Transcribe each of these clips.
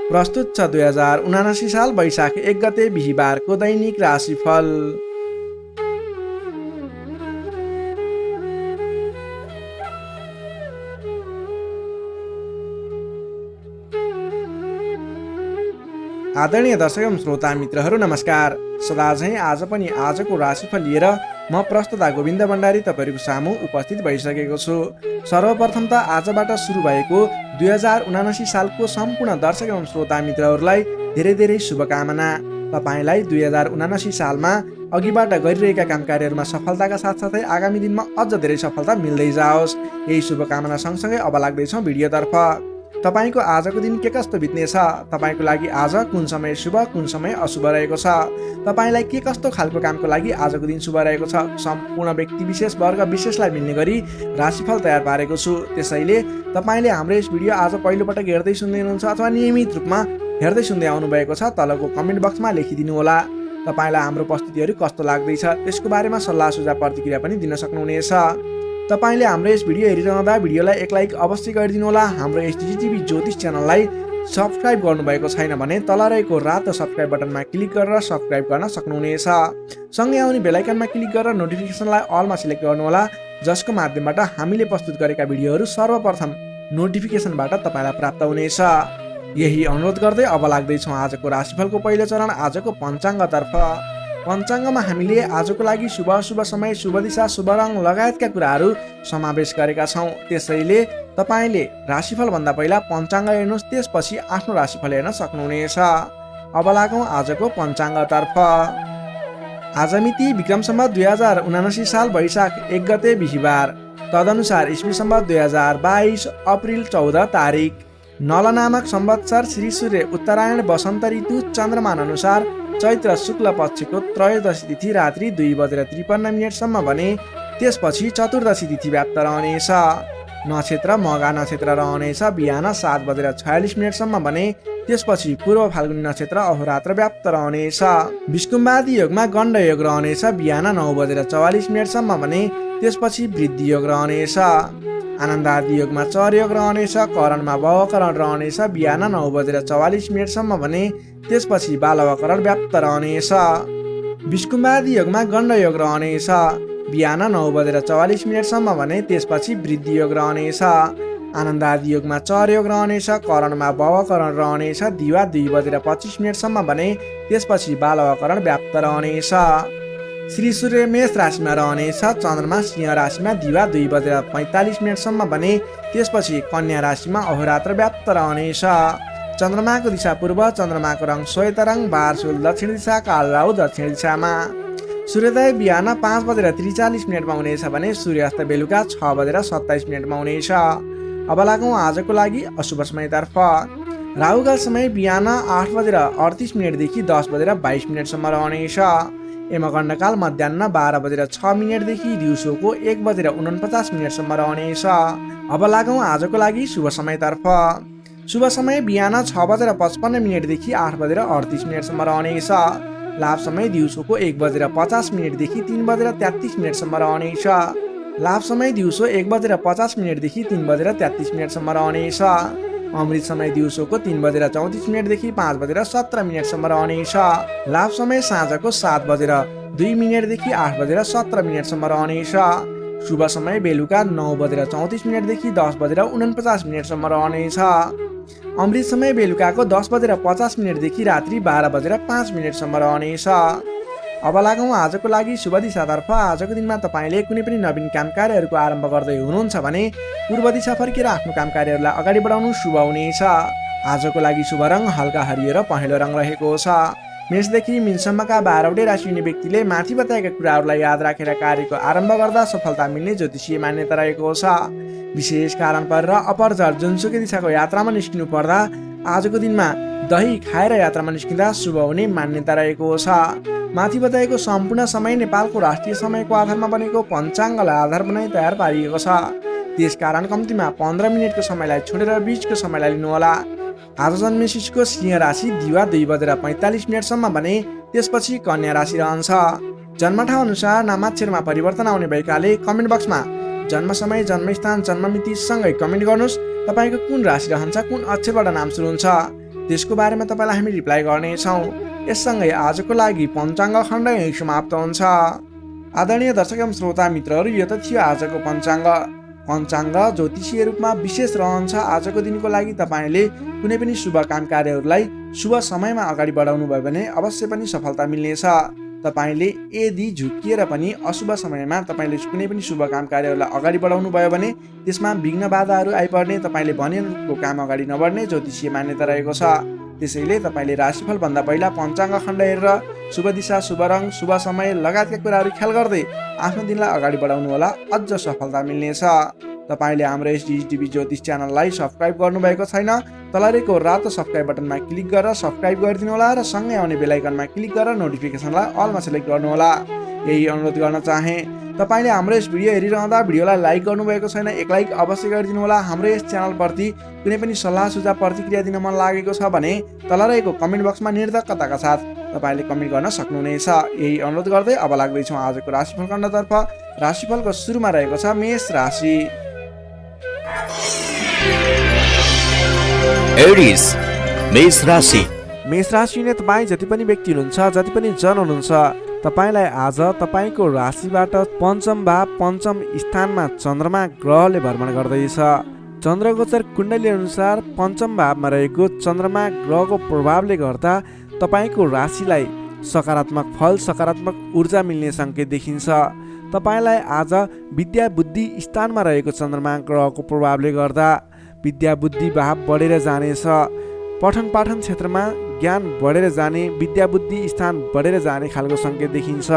प्रस्तुत छ 2079 साल वैशाख 1 गते बिहीबारको दैनिक राशिफल। आदरणीय दर्शक एवं श्रोता मित्रहरू नमस्कार। सदाझैँ आज पनि आजको राशिफल लिएर म प्रस्तुता गोविन्द भण्डारी तपाईँहरूको सामु उपस्थित भइसकेको छु। सर्वप्रथम त आजबाट सुरु भएको 2079 सालको सम्पूर्ण दर्शक एवं श्रोता मित्रहरूलाई धेरै धेरै शुभकामना। तपाईँलाई 2079 सालमा अघिबाट गरिरहेका काम कार्यहरूमा सफलताका साथसाथै आगामी दिनमा अझ धेरै सफलता मिल्दै जाओस्, यही शुभकामना सँगसँगै अब लाग्दैछौँ भिडियोतर्फ। तपाईँको आजको दिन के कस्तो बित्नेछ, तपाईँको लागि आज कुन समय शुभ कुन समय अशुभ रहेको छ, तपाईँलाई के कस्तो खालको कामको लागि आजको दिन शुभ रहेको छ, सम्पूर्ण व्यक्ति विशेष वर्ग विशेषलाई मिल्ने गरी राशिफल तयार पारेको छु। त्यसैले तपाईँले हाम्रो यस भिडियो आज पहिलोपटक हेर्दै सुन्दै हुनुहुन्छ अथवा नियमित रूपमा हेर्दै सुन्दै आउनुभएको छ, तलको कमेन्ट बक्समा लेखिदिनु होला। तपाईँलाई हाम्रो प्रस्तुतिहरू कस्तो लाग्दैछ त्यसको बारेमा सल्लाह सुझाव प्रतिक्रिया पनि दिन सक्नुहुनेछ। तपाईँले हाम्रो यस भिडियो हेरिरहँदा भिडियोलाई एक लाइक अवश्य गरिदिनु होला। हाम्रो एसडिजी टिभी ज्योतिष च्यानललाई सब्सक्राइब गर्नुभएको छैन भने तल रहेको रातो सब्सक्राइब बटनमा क्लिक गरेर सब्सक्राइब गर्न सक्नुहुनेछ। सँगै आउने बेलायकनमा क्लिक गरेर नोटिफिकेसनलाई अलमा सिलेक्ट गर्नुहोला, जसको माध्यमबाट हामीले प्रस्तुत गरेका भिडियोहरू सर्वप्रथम नोटिफिकेसनबाट तपाईँलाई प्राप्त हुनेछ। यही अनुरोध गर्दै अब लाग्दैछौँ आजको राशिफलको पहिलो चरण आजको पञ्चाङ्गतर्फ। पञ्चाङ्गमा हामीले आजको लागि शुभ अशुभ समय, शुभ दिशा, शुभ रङ लगायतका कुराहरू समावेश गरेका छौँ। त्यसैले तपाईँले राशिफल भन्दा पहिला पञ्चाङ्ग हेर्नुहोस्, त्यसपछि आफ्नो राशिफल हेर्न सक्नुहुनेछ। अब लागौँ आजको पञ्चाङ्गतर्फ। आज मिति विक्रम सम्वत 2079 साल वैशाख 1 गते बिहीबार, तदनुसार इस्वी सम्वत 2022 अप्रिल 14 तारिक। नल नामक संवत्सर श्री सूर्य उत्तरायण वसन्त ऋतु चन्द्रमान अनुसार चैत्र शुक्ल पक्षको त्रयोदशी तिथि रात्रि 2:53 भने त्यसपछि चतुर्दशी तिथि व्याप्त रहनेछ। नक्षत्र मघा नक्षत्र रहनेछ बिहान 7:46 भने त्यसपछि पूर्व फाल्गुनी नक्षत्र अहोरात्र व्याप्त रहनेछ। विष्कुम्बादी योगमा गण्ड योग रहनेछ बिहान 9:44 भने त्यसपछि वृद्धि योग रहनेछ। आनन्दादि योगमा चर योग रहनेछ, करणमा भवकरण रहनेछ बिहान 9:44 भने त्यसपछि बालवकरण व्याप्त रहनेछ। विष्कुम्बादी योगमा गण्ड योग रहनेछ बिहान 9:44 भने त्यसपछि वृद्धि योग रहनेछ। आनन्दादि योगमा चर योग रहनेछ, करणमा भवकरण रहनेछ दिवा 2:25 भने त्यसपछि बालवकरण व्याप्त रहनेछ। श्री सूर्य मेष राशिमा रहनेछ, चन्द्रमा सिंह राशिमा दिवा 2:45 भने त्यसपछि कन्या राशिमा अहोरात्र व्याप्त रहनेछ। चन्द्रमाको दिशा पूर्व, चन्द्रमाको रङ श्वेत रङ, बारसुल दक्षिण दिशा, काल राहु दक्षिण दिशामा। सूर्योदय बिहान 5:43 हुनेछ भने सूर्यास्त बेलुका 6:27 हुनेछ। अब लागौँ आजको लागि अशुभ समयतर्फ। राहुकाल समय बिहान 8:38 देखि 10:22 रहनेछ। यमगण्डकाल मध्याह्न 12:06 देखि दिउँसोको 1:49 रहनेछ। अब लागौँ आजको लागि शुभ समयतर्फ। शुभ समय बिहान 6:55 देखि 8:38 रहनेछ। लाभ समय दिउँसोको 1:50 देखि 3:33 रहनेछ। लाभ समय दिउँसो 1:50 देखि 3:33 रहनेछ। अमृत समय दिउँसोको 3:34 देखि 5:17 रहनेछ। लाभ समय साँझको 7:02 देखि 8:17 रहनेछ। शुभ समय बेलुका 9:34 देखि 10:49 रहनेछ। अमृत समय बेलुकाको 10:50 देखि रात्रि 12:05 रहनेछ। अब लागौँ आजको लागि शुभ दिशातर्फ। आजको दिनमा तपाईँले कुनै पनि नवीन काम कार्यहरूको आरम्भ गर्दै हुनुहुन्छ भने पूर्व दिशा फर्केर आफ्नो काम कार्यहरूलाई अगाडि बढाउनु शुभ हुनेछ। आजको लागि शुभ रङ हल्का हरियो र पहेँलो रङ रहेको छ। मेषदेखि मीनसम्मका 12वटै राशि हुने व्यक्तिले माथि बताएका कुराहरूलाई याद राखेर कार्यको आरम्भ गर्दा सफलता मिल्ने ज्योतिषीय मान्यता रहेको छ। विशेष कारण परेर अपरझर जुनसुकै दिशाको यात्रामा निस्किनु पर्दा आजको दिनमा दही खाएर यात्रामा निस्किँदा शुभ हुने मान्यता रहेको छ। माथि बताएको सम्पूर्ण समय नेपालको राष्ट्रिय समयको आधारमा बनेको पञ्चाङ्गलाई आधार बनाई तयार पारिएको छ। त्यसकारण कम्तीमा 15 मिनटको समयलाई छोडेर बीचको समयलाई लिनुहोला। आज जन्मेसिसको सिंह राशि दिवा 2:45 भने त्यसपछि कन्या राशि रहन्छ। जन्मठाउँ अनुसार नामाक्षरमा परिवर्तन आउने भएकाले कमेन्ट बक्समा जन्म समय, जन्मस्थान, जन्ममिति सँगै कमेन्ट गर्नुहोस्। तपाईँको कुन राशि रहन्छ, कुन अक्षरबाट नाम सुरु हुन्छ। त्यसको बारेमा तपाईँलाई हामी रिप्लाई गर्नेछौँ। यससँगै आजको लागि पञ्चाङ्ग खण्ड यही समाप्त हुन्छ। आदरणीय दर्शक एवं श्रोता मित्रहरू, यो त थियो आजको पञ्चाङ्ग। पञ्चाङ्ग ज्योतिषीय रूपमा विशेष रहन्छ। आजको दिनको लागि तपाईँले कुनै पनि शुभ काम कार्यहरूलाई शुभ समयमा अगाडि बढाउनु भयो भने अवश्य पनि सफलता मिल्नेछ। तपाईँले यदि झुक्किएर पनि अशुभ समयमा तपाईँले कुनै पनि शुभ काम कार्यहरूलाई अगाडि बढाउनु भयो भने त्यसमा विघ्न बाधाहरू आइपर्ने, तपाईँले भनेको काम अगाडि नबढ्ने ज्योतिषीय मान्यता रहेको छ। त्यसैले तपाईँले राशिफलभन्दा पहिला पञ्चाङ्ग खण्ड हेरेर शुभ दिशा, शुभ रङ, शुभ समय लगायतका कुराहरू ख्याल गर्दै आफ्नो दिनलाई अगाडि बढाउनु होला, अझ सफलता मिल्नेछ। तपाईँले हाम्रो एसडिटिभी ज्योतिष च्यानललाई सब्सक्राइब गर्नुभएको छैन, तलरेको रातो सब्सक्राइब बटनमा क्लिक गरेर सब्सक्राइब गरिदिनु होला र सँगै आउने बेल आइकनमा क्लिक गरेर नोटिफिकेसनलाई अलमा सेलेक्ट गर्नुहोला। यही अनुरोध गर्न चाहे। तपाईँले हाम्रो यस भिडियो हेरिरहँदा भिडियोलाई लाइक गर्नुभएको छैन, एक लाइक अवश्य गरिदिनु होला। हाम्रो यस च्यानलप्रति कुनै पनि सल्लाह सुझाव प्रतिक्रिया दिन मन लागेको छ भने तलरहेको कमेन्ट बक्समा निर्धक्कताका साथ तपाईँले कमेन्ट गर्न सक्नुहुनेछ। यही अनुरोध गर्दै अब लाग्दैछौँ आजको राशिफल खण्डतर्फ। राशिफलको सुरुमा रहेको छ मेष राशि। एरिस मेष राशि। मेष राशिले तपाईँ जति पनि व्यक्ति हुनुहुन्छ, जति पनि जन हुनुहुन्छ, तपाईँलाई आज तपाईँको राशिबाट पञ्चम भाव पञ्चम स्थानमा चन्द्रमा ग्रहले भ्रमण गर्दैछ। चन्द्रगोचर कुण्डली अनुसार पञ्चम भावमा रहेको चन्द्रमा ग्रहको प्रभावले गर्दा तपाईँको राशिलाई सकारात्मक फल, सकारात्मक ऊर्जा मिल्ने सङ्केत देखिन्छ। तपाईँलाई आज विद्या बुद्धि स्थानमा रहेको चन्द्रमा ग्रहको प्रभावले गर्दा विद्या बुद्धि भाव बढेर जानेछ। पठन पाठन क्षेत्रमा ज्ञान बढेर जाने, विद्या बुद्धि स्थान बढेर जाने खालको सङ्केत देखिन्छ।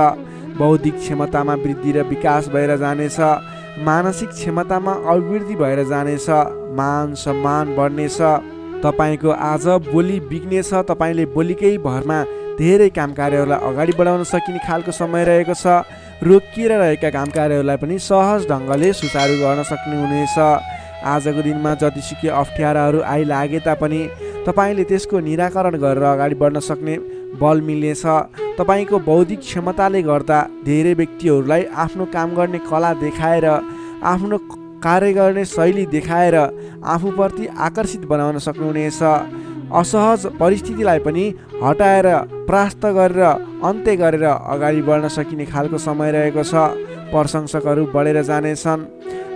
बौद्धिक क्षमतामा वृद्धि र विकास भएर जानेछ। मानसिक क्षमतामा अभिवृद्धि भएर जानेछ। मान सम्मान बढ्नेछ। तपाईँको आज बोली बिग्नेछ। तपाईँले बोलीकै भरमा धेरै काम कार्यहरूलाई अगाडि बढाउन सकिने खालको समय रहेको छ। रोकिएर रहेका काम कार्यहरूलाई पनि सहज ढङ्गले सुचारू गर्न सक्ने हुनेछ। आजको दिनमा जतिसुकै अप्ठ्याराहरू आइलागे तापनि तपाईँले त्यसको निराकरण गरेर अगाडि बढ्न सक्ने बल मिल्नेछ। तपाईँको बौद्धिक क्षमताले गर्दा धेरै व्यक्तिहरूलाई आफ्नो काम गर्ने कला देखाएर, आफ्नो कार्य गर्ने शैली देखाएर आफूप्रति आकर्षित बनाउन सक्नुहुनेछ। असहज परिस्थितिलाई पनि हटाएर, परास्त गरेर, अन्त्य गरेर अगाडि बढ्न सकिने खालको समय रहेको छ। प्रशंसकहरू बढेर जानेछन्।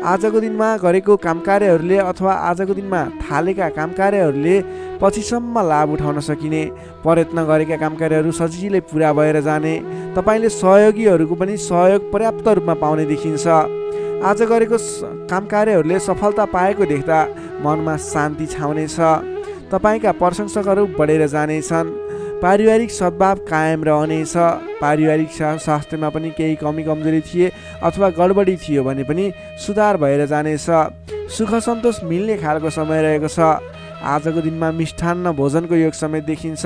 आजको दिनमा गरेको काम कार्यहरूले अथवा आजको दिनमा थालेका काम कार्यहरूले पछिसम्म लाभ उठाउन सकिने, प्रयत्न गरेका काम कार्यहरू सजिलै पुरा भएर जाने, तपाईँले सहयोगीहरूको पनि सहयोग पर्याप्त रूपमा पाउने देखिन्छ। आज गरेको काम कार्यहरूले सफलता पाएको देख्दा मनमा शान्ति छाउनेछ। तपाईँका प्रशंसकहरू बढेर जानेछन्। पारिवारिक सद्भाव कायम रहनेछ। पारिवारिक स्वास्थ्यमा पनि केही कमी कमजोरी थिए अथवा गडबडी थियो भने पनि सुधार भएर जानेछ। सुख सन्तोष मिल्ने खालको समय रहेको छ। आजको दिनमा मिष्ठान्न भोजनको योग समेत देखिन्छ।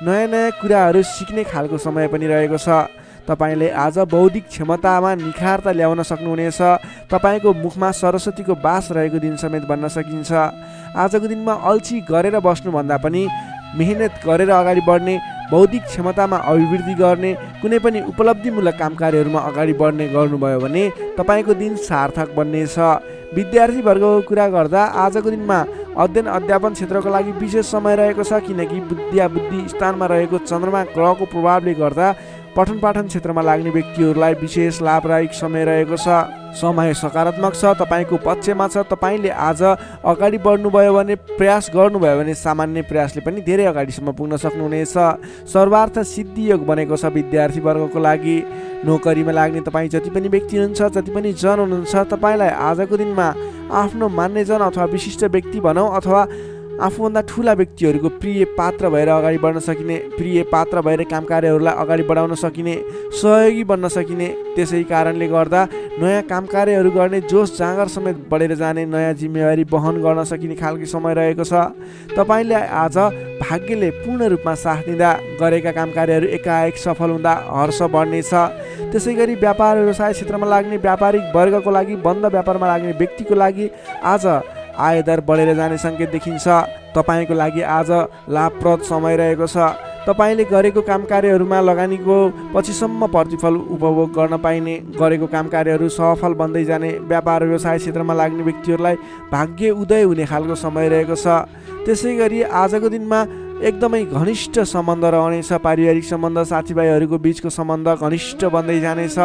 नयाँ नयाँ कुराहरू सिक्ने खालको समय पनि रहेको छ। तपाईँले आज बौद्धिक क्षमतामा निखारता ल्याउन सक्नुहुनेछ। तपाईँको मुखमा सरस्वतीको बास रहेको दिन समेत बन्न सकिन्छ। आजको दिनमा अल्छी गरेर बस्नुभन्दा पनि मेहनत गरेर अगाडि बढ्ने, बौद्धिक क्षमतामा अभिवृद्धि गर्ने, कुनै पनि उपलब्धिमूलक काम कार्यहरूमा अगाडि बढ्ने गर्नुभयो भने तपाईँको दिन सार्थक बन्नेछ। विद्यार्थीवर्गको कुरा गर्दा आजको दिनमा अध्ययन अध्यापन क्षेत्रको लागि विशेष समय रहेको छ, किनकि विद्या बुद्धि स्थानमा रहेको चन्द्रमा ग्रहको प्रभावले गर्दा पठन पाठन क्षेत्रमा लाग्ने व्यक्तिहरूलाई विशेष लाभदायक समय रहेको छ। समय सकारात्मक छ, तपाईँको पक्षमा छ। तपाईँले आज अगाडि बढ्नुभयो भने, प्रयास गर्नुभयो भने सामान्य प्रयासले पनि धेरै अगाडिसम्म पुग्न सक्नुहुनेछ। सर्वार्थ सिद्धि योग बनेको छ विद्यार्थीवर्गको लागि। नोकरीमा लाग्ने तपाईँ जति पनि व्यक्ति हुनुहुन्छ, जति पनि जन हुनुहुन्छ, तपाईँलाई आजको दिनमा आफ्नो मान्यजन अथवा विशिष्ट व्यक्ति भनौँ अथवा आफूभन्दा ठुला व्यक्तिहरूको प्रिय पात्र भएर अगाडि बढ्न सकिने, प्रिय पात्र भएर काम कार्यहरूलाई अगाडि बढाउन सकिने, सहयोगी बन्न सकिने, त्यसै कारणले गर्दा नयाँ काम कार्यहरू गर्ने जोस जाँगर समेत बढेर जाने, नयाँ जिम्मेवारी वहन गर्न सकिने खालको समय रहेको छ। तपाईँले आज भाग्यले पूर्ण रूपमा साथ दिँदा गरेका काम कार्यहरू एकाएक सफल हुँदा हर्ष बढ्नेछ। त्यसै गरी व्यापार व्यवसाय क्षेत्रमा लाग्ने व्यापारिक वर्गको लागि, बन्द व्यापारमा लाग्ने व्यक्तिको लागि आज आयदर बढेर जाने सङ्केत देखिन्छ। तपाईँको लागि आज लाभप्रद समय रहेको छ। तपाईँले गरेको काम कार्यहरूमा लगानीको पछिसम्म प्रतिफल उपभोग गर्न पाइने, गरेको काम कार्यहरू सफल बन्दै जाने, व्यापार व्यवसाय क्षेत्रमा लाग्ने व्यक्तिहरूलाई भाग्य उदय हुने खालको समय रहेको छ। त्यसै गरी आजको दिनमा एकदमै घनिष्ठ सम्बन्ध रहनेछ। पारिवारिक सम्बन्ध, साथीभाइहरूको बिचको सम्बन्ध घनिष्ठ बन्दै जानेछ।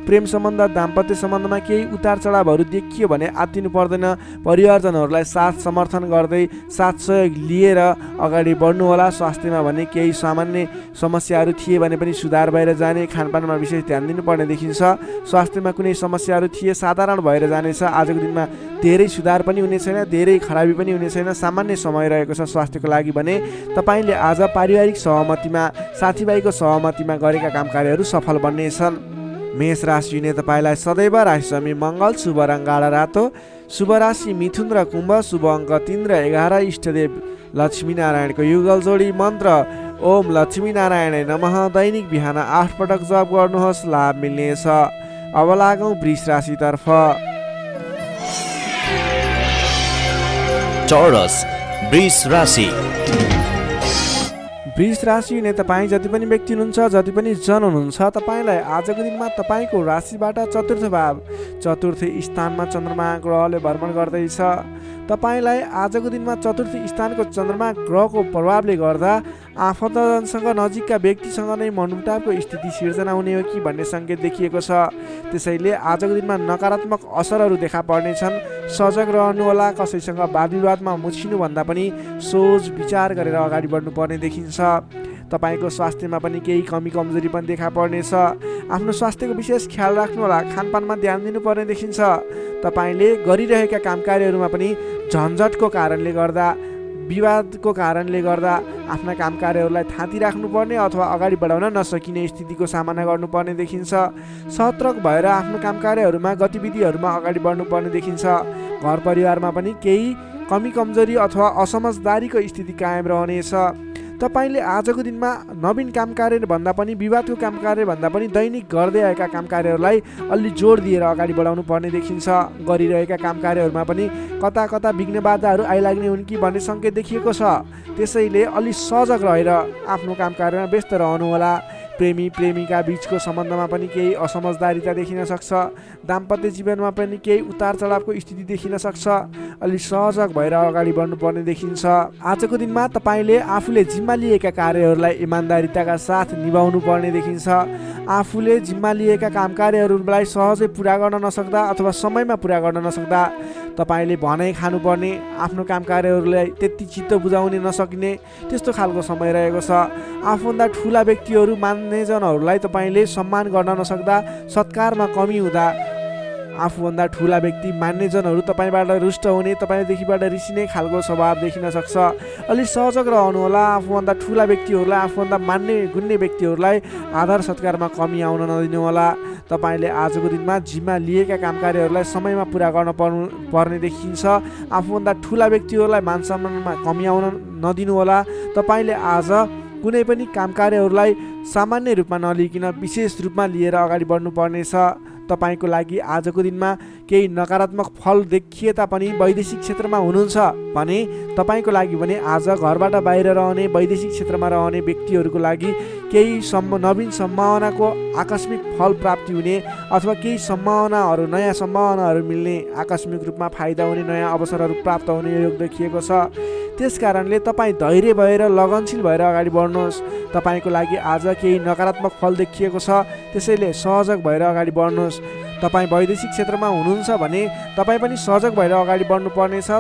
प्रेम सम्बन्ध, दाम्पत्य सम्बन्धमा केही उतार चढावहरू देखियो भने आत्तिनु पर्दैन। परिवारजनहरूलाई साथ समर्थन गर्दै साथ सहयोग लिएर अगाडि बढ्नुहोला। स्वास्थ्यमा भने केही सामान्य समस्याहरू थिए भने पनि सुधार भएर जाने, खानपानमा विशेष ध्यान दिनुपर्ने देखिन्छ। स्वास्थ्यमा कुनै समस्याहरू थिए साधारण भएर जानेछ। आजको दिनमा धेरै सुधार पनि हुने छैन, धेरै खराबी पनि हुने छैन, सामान्य समय रहेको छ स्वास्थ्यको लागि भने तपाईँले आज पारिवारिक सहमतिमा, साथीभाइको सहमतिमा गरेका काम कार्यहरू सफल बन्नेछन्। मेष राशिले तपाईँलाई सदैव राशिसमी मङ्गल, शुभ रङ गाढा रातो, शुभ राशि मिथुन र कुम्भ, शुभ अङ्क 3 र 11, इष्टदेव लक्ष्मीनारायणको युगल जोडी, मन्त्र ओम लक्ष्मीनारायण नमः। दैनिक बिहान 8 पटक जप गर्नुहोस्, लाभ मिल्नेछ। अब लागौँ वृष राशितर्फ। टोरस वृष राशि। वृष राशि हुने तपाईँ जति पनि व्यक्ति हुनुहुन्छ, जति पनि जन हुनुहुन्छ, तपाईँलाई आजको दिनमा तपाईँको राशिबाट चतुर्थ स्थानमा चन्द्रमा ग्रहले भ्रमण गर्दैछ। तपाईँलाई आजको दिनमा चतुर्थ स्थानको चन्द्रमा ग्रहको प्रभावले गर्दा आफन्तजनसँग, नजिकका व्यक्तिसँग नै मनमुटावको स्थिति सिर्जना हुने हो कि भन्ने सङ्केत देखिएको छ। त्यसैले आजको दिनमा नकारात्मक असरहरू देखा पर्नेछन्। सजग रहनुहोला। कसैसँग वाद विवादमा मुछिनुभन्दा पनि सोच विचार गरेर अगाडि बढ्नुपर्ने देखिन्छ। तपाईँको स्वास्थ्यमा पनि केही कमी कमजोरी पनि देखा पर्नेछ। आफ्नो स्वास्थ्यको विशेष ख्याल राख्नुहोला। खानपानमा ध्यान दिनुपर्ने देखिन्छ। तपाईँले गरिरहेका काम कार्यहरूमा पनि झन्झटको कारणले गर्दा, विवादको कारणले गर्दा आफ्ना काम कार्यहरूलाई थाती राख्नुपर्ने अथवा अगाडि बढाउन नसकिने स्थितिको सामना गर्नुपर्ने देखिन्छ। सतर्क भएर आफ्नो काम कार्यहरूमा, गतिविधिहरूमा अगाडि बढ्नुपर्ने देखिन्छ। घर परिवारमा पनि केही कमी कमजोरी अथवा असमझदारीको स्थिति कायम रहनेछ। तपाईँले आजको दिनमा नवीन काम कार्य भन्दा पनि, विवादको काम कार्य भन्दा पनि दैनिक गर्दै आएका काम कार्यहरूलाई अलि जोड दिएर अगाडि बढाउनु पर्ने देखिन्छ। गरिरहेका काम कार्यहरूमा पनि कता कता विघ्न बाधाहरू आइलाग्ने हुन् कि भन्ने सङ्केत देखिएको छ। त्यसैले अलि सजग रहेर आफ्नो काम कार्यमा व्यस्त रहनुहोला। प्रेमी प्रेमिका बीचको सम्बन्धमा पनि केही असमझदारीता देखिन सक्छ। दाम्पत्य जीवनमा पनि केही उतार चढावको स्थिति देखिन सक्छ। अलि सहजग भएर अगाडि बढ्नुपर्ने देखिन्छ। आजको दिनमा तपाईँले आफूले जिम्मा लिएका कार्यहरूलाई इमान्दारिताका साथ निभाउनु पर्ने देखिन्छ। आफूले जिम्मा लिएका काम कार्यहरूलाई सहजै पुरा गर्न नसक्दा अथवा समयमा पुरा गर्न नसक्दा तपाईँले भनाइ खानुपर्ने, आफ्नो काम कार्यहरूलाई त्यति चित्त बुझाउन नसकिने त्यस्तो खालको समय रहेको छ। आफूभन्दा ठुला व्यक्तिहरू, मान्यजनहरूलाई तपाईँले सम्मान गर्न नसक्दा, सत्कारमा कमी हुँदा आफूभन्दा ठुला व्यक्ति, मान्यजनहरू तपाईँबाट रुष्ट हुने, तपाईँदेखिबाट रिसिने खालको स्वभाव देखिन सक्छ। अलि सहजग रहनुहोला। आफूभन्दा ठुला व्यक्तिहरूलाई, आफूभन्दा मान्ने गुन्ने व्यक्तिहरूलाई आदर सत्कारमा कमी आउन नदिनुहोला। तपाईँले आजको दिनमा जिम्मा लिएका काम कार्यहरूलाई समयमा पुरा गर्न पर्ने देखिन्छ। आफूभन्दा ठुला व्यक्तिहरूलाई मान सम्मानमा कमी आउन नदिनुहोला। तपाईँले आज कुनै पनि काम कार्यहरूलाई सामान्य रूपमा नलिकन विशेष रूपमा लिएर अगाडि बढ्नुपर्नेछ। तपाईँको लागि आजको दिनमा केही नकारात्मक फल देखिए तापनि वैदेशिक क्षेत्रमा हुनुहुन्छ भने तपाईँको लागि भने आज घरबाट बाहिर रहने, वैदेशिक क्षेत्रमा रहने व्यक्तिहरूको लागि केही नवीन सम्भावनाको आकस्मिक फल प्राप्ति हुने अथवा केही सम्भावनाहरू, नयाँ सम्भावनाहरू मिल्ने, आकस्मिक रूपमा फाइदा हुने, नयाँ अवसरहरू प्राप्त हुने योग देखिएको छ। त्यस कारणले तपाईँ धैर्य भएर, लगनशील भएर अगाडि बढ्नुहोस्। तपाईँको लागि आज केही नकारात्मक फल देखिएको छ, त्यसैले सहजग भएर अगाडि बढ्नुहोस्। तपाईँ वैदेशिक क्षेत्रमा हुनुहुन्छ भने तपाईँ पनि सजग भएर अगाडि बढ्नुपर्नेछ।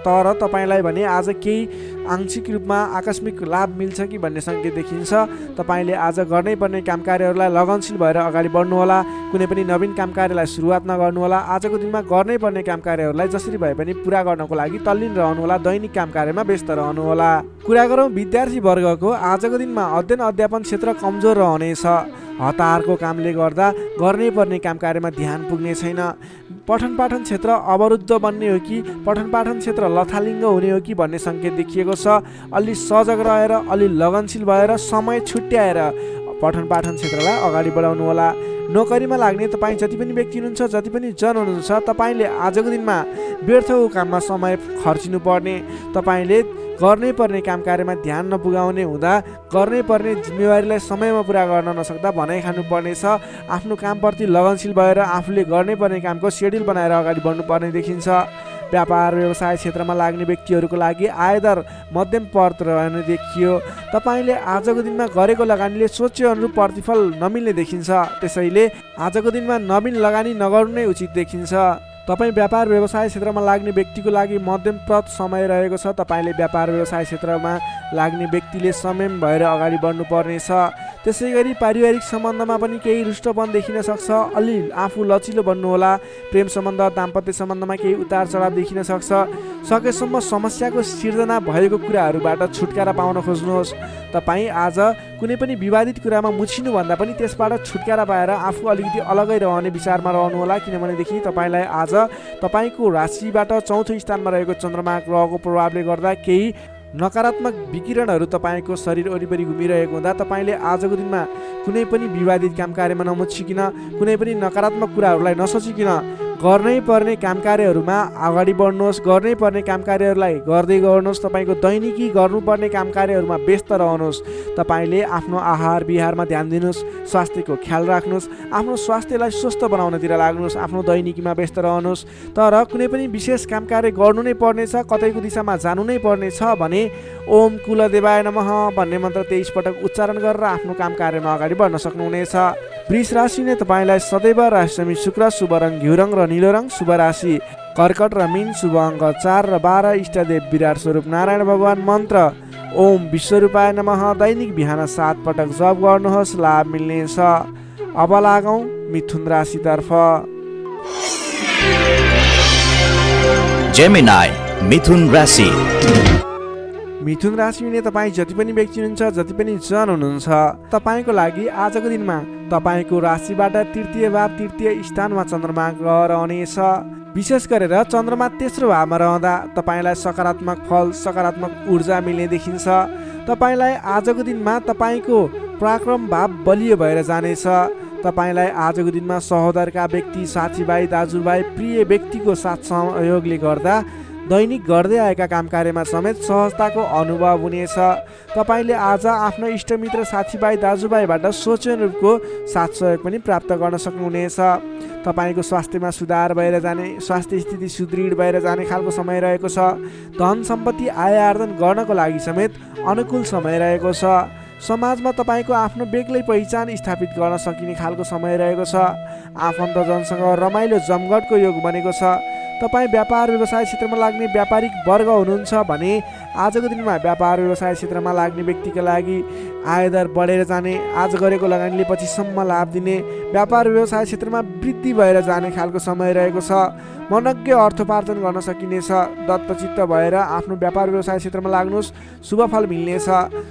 तर तपाईँलाई भने आज केही आंशिक रूपमा आकस्मिक लाभ मिल्छ कि भन्ने सङ्केत देखिन्छ। तपाईँले आज गर्नै पर्ने काम कार्यहरूलाई लगनशील भएर अगाडि बढ्नुहोला। कुनै पनि नवीन काम कार्यलाई सुरुवात नगर्नुहोला। आजको दिनमा गर्नै पर्ने काम कार्यहरूलाई जसरी भए पनि पुरा गर्नको लागि तल्लीन रहनुहोला। दैनिक काम कार्यमा व्यस्त रहनुहोला। कुरा गरौँ विद्यार्थी वर्गको, आजको दिनमा अध्ययन अध्यापन क्षेत्र कमजोर रहनेछ। हतारको कामले गर्दा गर्नै पर्ने काम कार्यमा ध्यान पुग्ने छैन। पठन पाठन क्षेत्र अवरुद्ध बन्ने हो कि पठन पाठन क्षेत्र लथालिङ्ग हुने हो कि भन्ने सङ्केत देखिएको छ। अलि सजग रहेर, अलि लगनशील भएर, समय छुट्याएर पठन पाठन क्षेत्रलाई अगाडि बढाउनु होला। नोकरीमा लाग्ने तपाईँ जति पनि व्यक्ति हुनुहुन्छ, जति पनि जन हुनुहुन्छ, तपाईँले आजको दिनमा व्यर्थको काममा समय खर्चिनु पर्ने, तपाईँले गर्नै पर्ने काम कार्यमा ध्यान नपुगाउने हुँदा गर्नै पर्ने जिम्मेवारीलाई समयमा पुरा गर्न नसक्दा भनाइ खानुपर्नेछ। आफ्नो कामप्रति लगनशील भएर आफूले गर्नै पर्ने कामको सेड्युल बनाएर अगाडि बढ्नुपर्ने देखिन्छ। व्यापार व्यवसाय क्षेत्रमा लाग्ने व्यक्तिहरूको लागि आयदर मध्यम पर्त रहने देखियो। तपाईँले आजको दिनमा गरेको लगानीले सोचे अनुरूप प्रतिफल नमिल्ने देखिन्छ। त्यसैले आजको दिनमा नवीन लगानी नगर्नु नै उचित देखिन्छ। तपाईँ व्यापार व्यवसाय क्षेत्रमा लाग्ने व्यक्तिको लागि मध्यमप्रद समय रहेको छ। तपाईँले व्यापार व्यवसाय क्षेत्रमा लाग्ने व्यक्तिले संयम भएर अगाडि बढ्नुपर्नेछ। त्यसै गरी पारिवारिक सम्बन्धमा पनि केही रुष्टपन देखिन सक्छ। अलि आफू लचिलो बन्नुहोला। प्रेम सम्बन्ध दाम्पत्य सम्बन्धमा केही उतार चढाव देखिन सक्छ। सकेसम्म समस्याको सिर्जना भएको कुराहरूबाट छुटकारा पाउन खोज्नुहोस्। तपाईँ आज कुनै पनि विवादित कुरामा मुछिनुभन्दा पनि त्यसबाट छुटकारा पाएर आफू अलिकति अलगै रहने विचारमा रहनुहोला। किनभनेदेखि तपाईँलाई आज तपाईँको राशिबाट चौथो स्थानमा रहेको चन्द्रमा ग्रहको प्रभावले गर्दा केही नकारात्मक विकिरणहरू तपाईँको शरीर वरिपरि घुमिरहेको हुँदा तपाईँले आजको दिनमा कुनै पनि विवादित काम कार्यमा नमुछिकन कुनै पनि नकारात्मक कुराहरूलाई नसोचिकन गर्नै पर्ने काम कार्यहरूमा अगाडि बढ्नुहोस्। गर्नै पर्ने काम कार्यहरूलाई गर्दै गर्नुहोस्। तपाईँको दैनिकी गर्नुपर्ने काम कार्यहरूमा व्यस्त रहनुहोस्। तपाईँले आफ्नो आहार विहारमा ध्यान दिनुहोस्। स्वास्थ्यको ख्याल राख्नुहोस्। आफ्नो स्वास्थ्यलाई स्वस्थ बनाउनतिर लाग्नुहोस्। आफ्नो दैनिकीमा व्यस्त रहनुहोस्। तर कुनै पनि विशेष काम कार्य गर्नु नै पर्नेछ, कतैको दिशामा जानु नै पर्नेछ भने ओम कुलदेवाय नमः भन्ने मन्त्र 23 पटक उच्चारण गरेर आफ्नो काम कार्यमा अगाडि बढ्न सक्नुहुनेछ। वृष राशिले तपाईँलाई सदैव राशिसमी शुक्र, शुभ रङ घिउ रङ र नीलो रङ, शुभ राशि कर्कट र मीन, शुभ अङ्क 4 र 12, इष्टदेव विराट स्वरूप नारायण भगवान, मन्त्र ओम विश्वरूपाय नमः दैनिक बिहान 7 पटक जप गर्नुहोस्, लाभ मिल्नेछ। अब लागौँ मिथुन राशितर्फ। जेमिनाई मिथुन राशि। मिथुन राशि हुने तपाईँ जति पनि व्यक्ति हुनुहुन्छ, जति पनि जन हुनुहुन्छ, तपाईँको लागि आजको दिनमा तपाईँको राशिबाट तृतीय भाव तृतीय स्थानमा चन्द्रमा ग्रह रहनेछ। विशेष गरेर चन्द्रमा तेस्रो भावमा रहँदा तपाईँलाई सकारात्मक फल सकारात्मक ऊर्जा मिल्ने देखिन्छ। तपाईँलाई आजको दिनमा तपाईँको पराक्रम भाव बलियो भएर जानेछ। तपाईँलाई आजको दिनमा सहोदरका व्यक्ति, साथीभाइ, दाजुभाइ, प्रिय व्यक्तिको साथ सहयोगले गर्दा दैनिक गर्दै आएका काम कार्यमा समेत सहजताको अनुभव हुनेछ। तपाईँले आज आफ्नो इष्टमित्र साथीभाइ दाजुभाइबाट सोचे अनुरूपको साथ सहयोग पनि प्राप्त गर्न सक्नुहुनेछ। तपाईँको स्वास्थ्यमा सुधार भएर जाने, स्वास्थ्य स्थिति सुदृढ भएर जाने खालको समय रहेको छ। धन सम्पत्ति आय आर्जन गर्नको लागि समेत अनुकूल समय रहेको छ। समाजमा तपाईँको आफ्नो बेग्लै पहिचान स्थापित गर्न सकिने खालको समय रहेको छ। आफन्तजनसँग रमाइलो जमघटको योग बनेको छ। तपाईँ व्यापार व्यवसाय क्षेत्रमा लाग्ने व्यापारिक वर्ग हुनुहुन्छ भने आजको दिनमा व्यापार व्यवसाय क्षेत्रमा लाग्ने व्यक्तिका लागि आयदर बढेर जाने, आज गरेको लगानीले पछिसम्म लाभ दिने, व्यापार व्यवसाय क्षेत्रमा वृद्धि भएर जाने खालको समय रहेको छ। मनज्ञ अर्थोपार्जन गर्न सकिनेछ। दत्तचित्त भएर आफ्नो व्यापार व्यवसाय क्षेत्रमा लाग्नुहोस्, शुभ फल मिल्नेछ।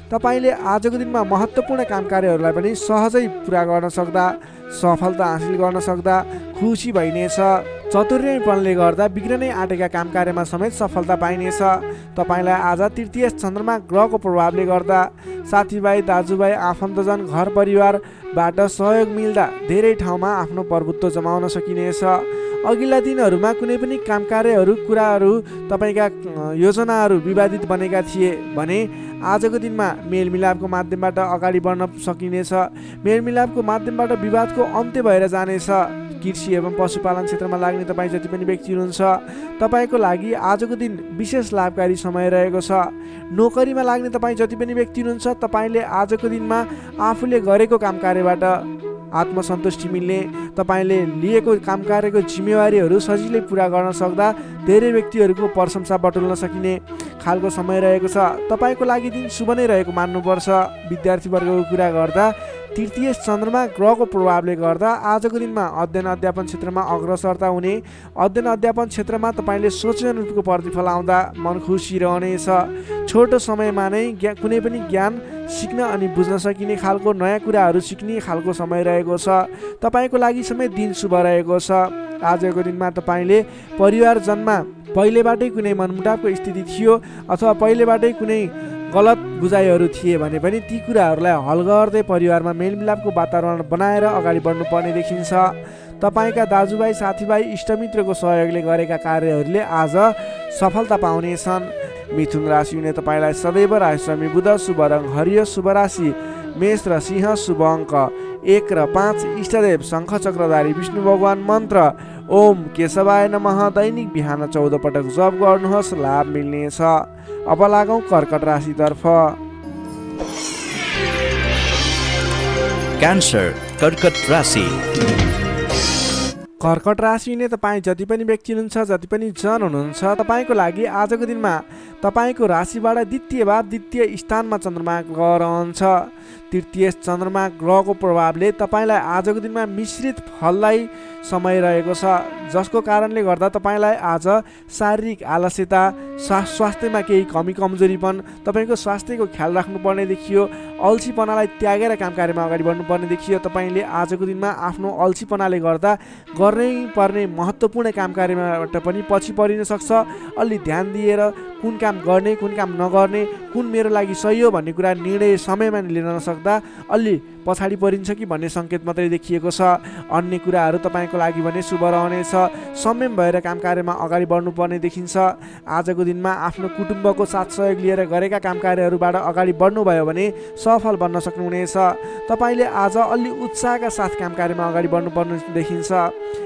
तपाईँले आजको दिनमा महत्त्वपूर्ण काम कार्यहरूलाई पनि सहजै पुरा गर्न सक्दा, सफलता हासिल गर्न सक्दा खुसी भइनेछ। चतुर्यपनले गर्दा बिग्रनै आँटेका काम कार्यमा समेत सफलता पाइनेछ। तपाईँलाई आज तृतीय चन्द्रमा ग्रहको प्रभावले गर्दा साथीभाइ दाजुभाइ आफन्तजन घर परिवारबाट सहयोग मिल्दा धेरै ठाउँमा आफ्नो प्रभुत्व जमाउन सकिनेछ। अघिल्ला दिनहरूमा कुनै पनि काम कार्यहरू कुराहरू तपाईँका योजनाहरू विवादित बनेका थिए भने आजको दिनमा मेलमिलापको माध्यमबाट अगाडि बढ्न सकिनेछ। मेलमिलापको माध्यमबाट विवादको अन्त्य भएर जानेछ। कृषि एवं पशुपालन क्षेत्रमा लाग्ने तपाईँ जति पनि व्यक्ति हुनुहुन्छ तपाईँको लागि आजको दिन विशेष लाभकारी समय रहेको छ। नोकरीमा लाग्ने तपाईँ जति पनि व्यक्ति हुनुहुन्छ तपाईँले आजको दिनमा आफूले गरेको काम कार्यबाट आत्मसन्तुष्टि मिल्ने, तपाईँले लिएको काम कार्यको जिम्मेवारीहरू सजिलै पुरा गर्न सक्दा धेरै व्यक्तिहरूको प्रशंसा बटुल्न सकिने खालको समय रहेको छ। तपाईँको लागि दिन शुभ नै रहेको मान्नुपर्छ। विद्यार्थी वर्गको कुरा गर्दा तृतीय चन्द्रमा ग्रहको प्रभावले गर्दा आजको दिनमा अध्ययन अध्यापन क्षेत्रमा अग्रसरता हुने, अध्ययन अध्यापन क्षेत्रमा तपाईँले सोचे अनुरूपको प्रतिफल आउँदा मन खुसी रहनेछ। छोटो समयमा नै कुनै पनि ज्ञान सिक्न अनि बुझ्न सकिने खालको नयाँ कुराहरू सिक्ने खालको समय रहेको छ। तपाईँको लागि समेत दिन शुभ रहेको छ। आजको दिनमा तपाईँले परिवारजनमा पहिलेबाटै कुनै मनमुटावको स्थिति थियो अथवा पहिलेबाटै कुनै गलत बुझाइहरू थिए भने पनि ती कुराहरूलाई हल गर्दै परिवारमा मेलमिलापको वातावरण बनाएर अगाडि बढ्नुपर्ने देखिन्छ। तपाईँका दाजुभाइ साथीभाइ इष्टमित्रको सहयोगले गरेका कार्यहरूले आज सफलता पाउनेछन्। मिथुन राशि हुने तपाईँलाई सदैव राशिस्वामी बुध, शुभ रङ हरियो, शुभ राशि मेष र सिंह, शुभ अङ्क 1 र 5, इष्टदेव शङ्ख चक्रधारी विष्णु भगवान, मन्त्र ओम केशवाय नमः। दैनिक बिहान 14 पटक जप गर्नुहोस्, लाभ मिल्नेछ। अब लागौँ कर्कट राशितर्फ। क्यान्सर कर्कट राशि। कर्कट राशि हुने तपाईँ जति पनि व्यक्ति हुनुहुन्छ, जति पनि जन हुनुहुन्छ, तपाईँको लागि आजको दिनमा तपाईँको राशिबाट द्वितीय भाव द्वितीय स्थानमा चन्द्रमा ग्रह रहन्छ। तृतीय चन्द्रमा ग्रहको प्रभावले तपाईँलाई आजको दिनमा मिश्रित फललाई समय रहेको छ, जसको कारणले गर्दा तपाईँलाई आज शारीरिक आलस्यता, स्वास्थ्यमा केही कमी कमजोरीपन, तपाईँको स्वास्थ्यको ख्याल राख्नुपर्ने देखियो। अल्छीपनालाई त्यागेर काम कार्यमा अगाडि बढ्नुपर्ने देखियो। तपाईँले आजको दिनमा आफ्नो अल्छीपनाले गर्दा गर्नै पर्ने महत्त्वपूर्ण काम कार्यबाट पनि पछि परिन सक्छ। अलि ध्यान दिएर कुन काम गर्ने, कुन काम नगर्ने, कुन मेरो लागि सही हो भन्ने कुरा निर्णय समयमा लिन नसक्दा अलि पछाडि परिन्छ कि भन्ने सङ्केत मात्रै देखिएको छ। अन्य कुराहरू तपाईँको लागि भने शुभ रहनेछ। संयम भएर काम कार्यमा अगाडि बढ्नुपर्ने देखिन्छ। आजको दिनमा आफ्नो कुटुम्बको साथ सहयोग लिएर गरेका काम कार्यहरूबाट अगाडि बढ्नुभयो भने सफल बन्न सक्नुहुनेछ। तपाईँले आज अलि उत्साहका साथ काम कार्यमा अगाडि बढ्नुपर्ने देखिन्छ।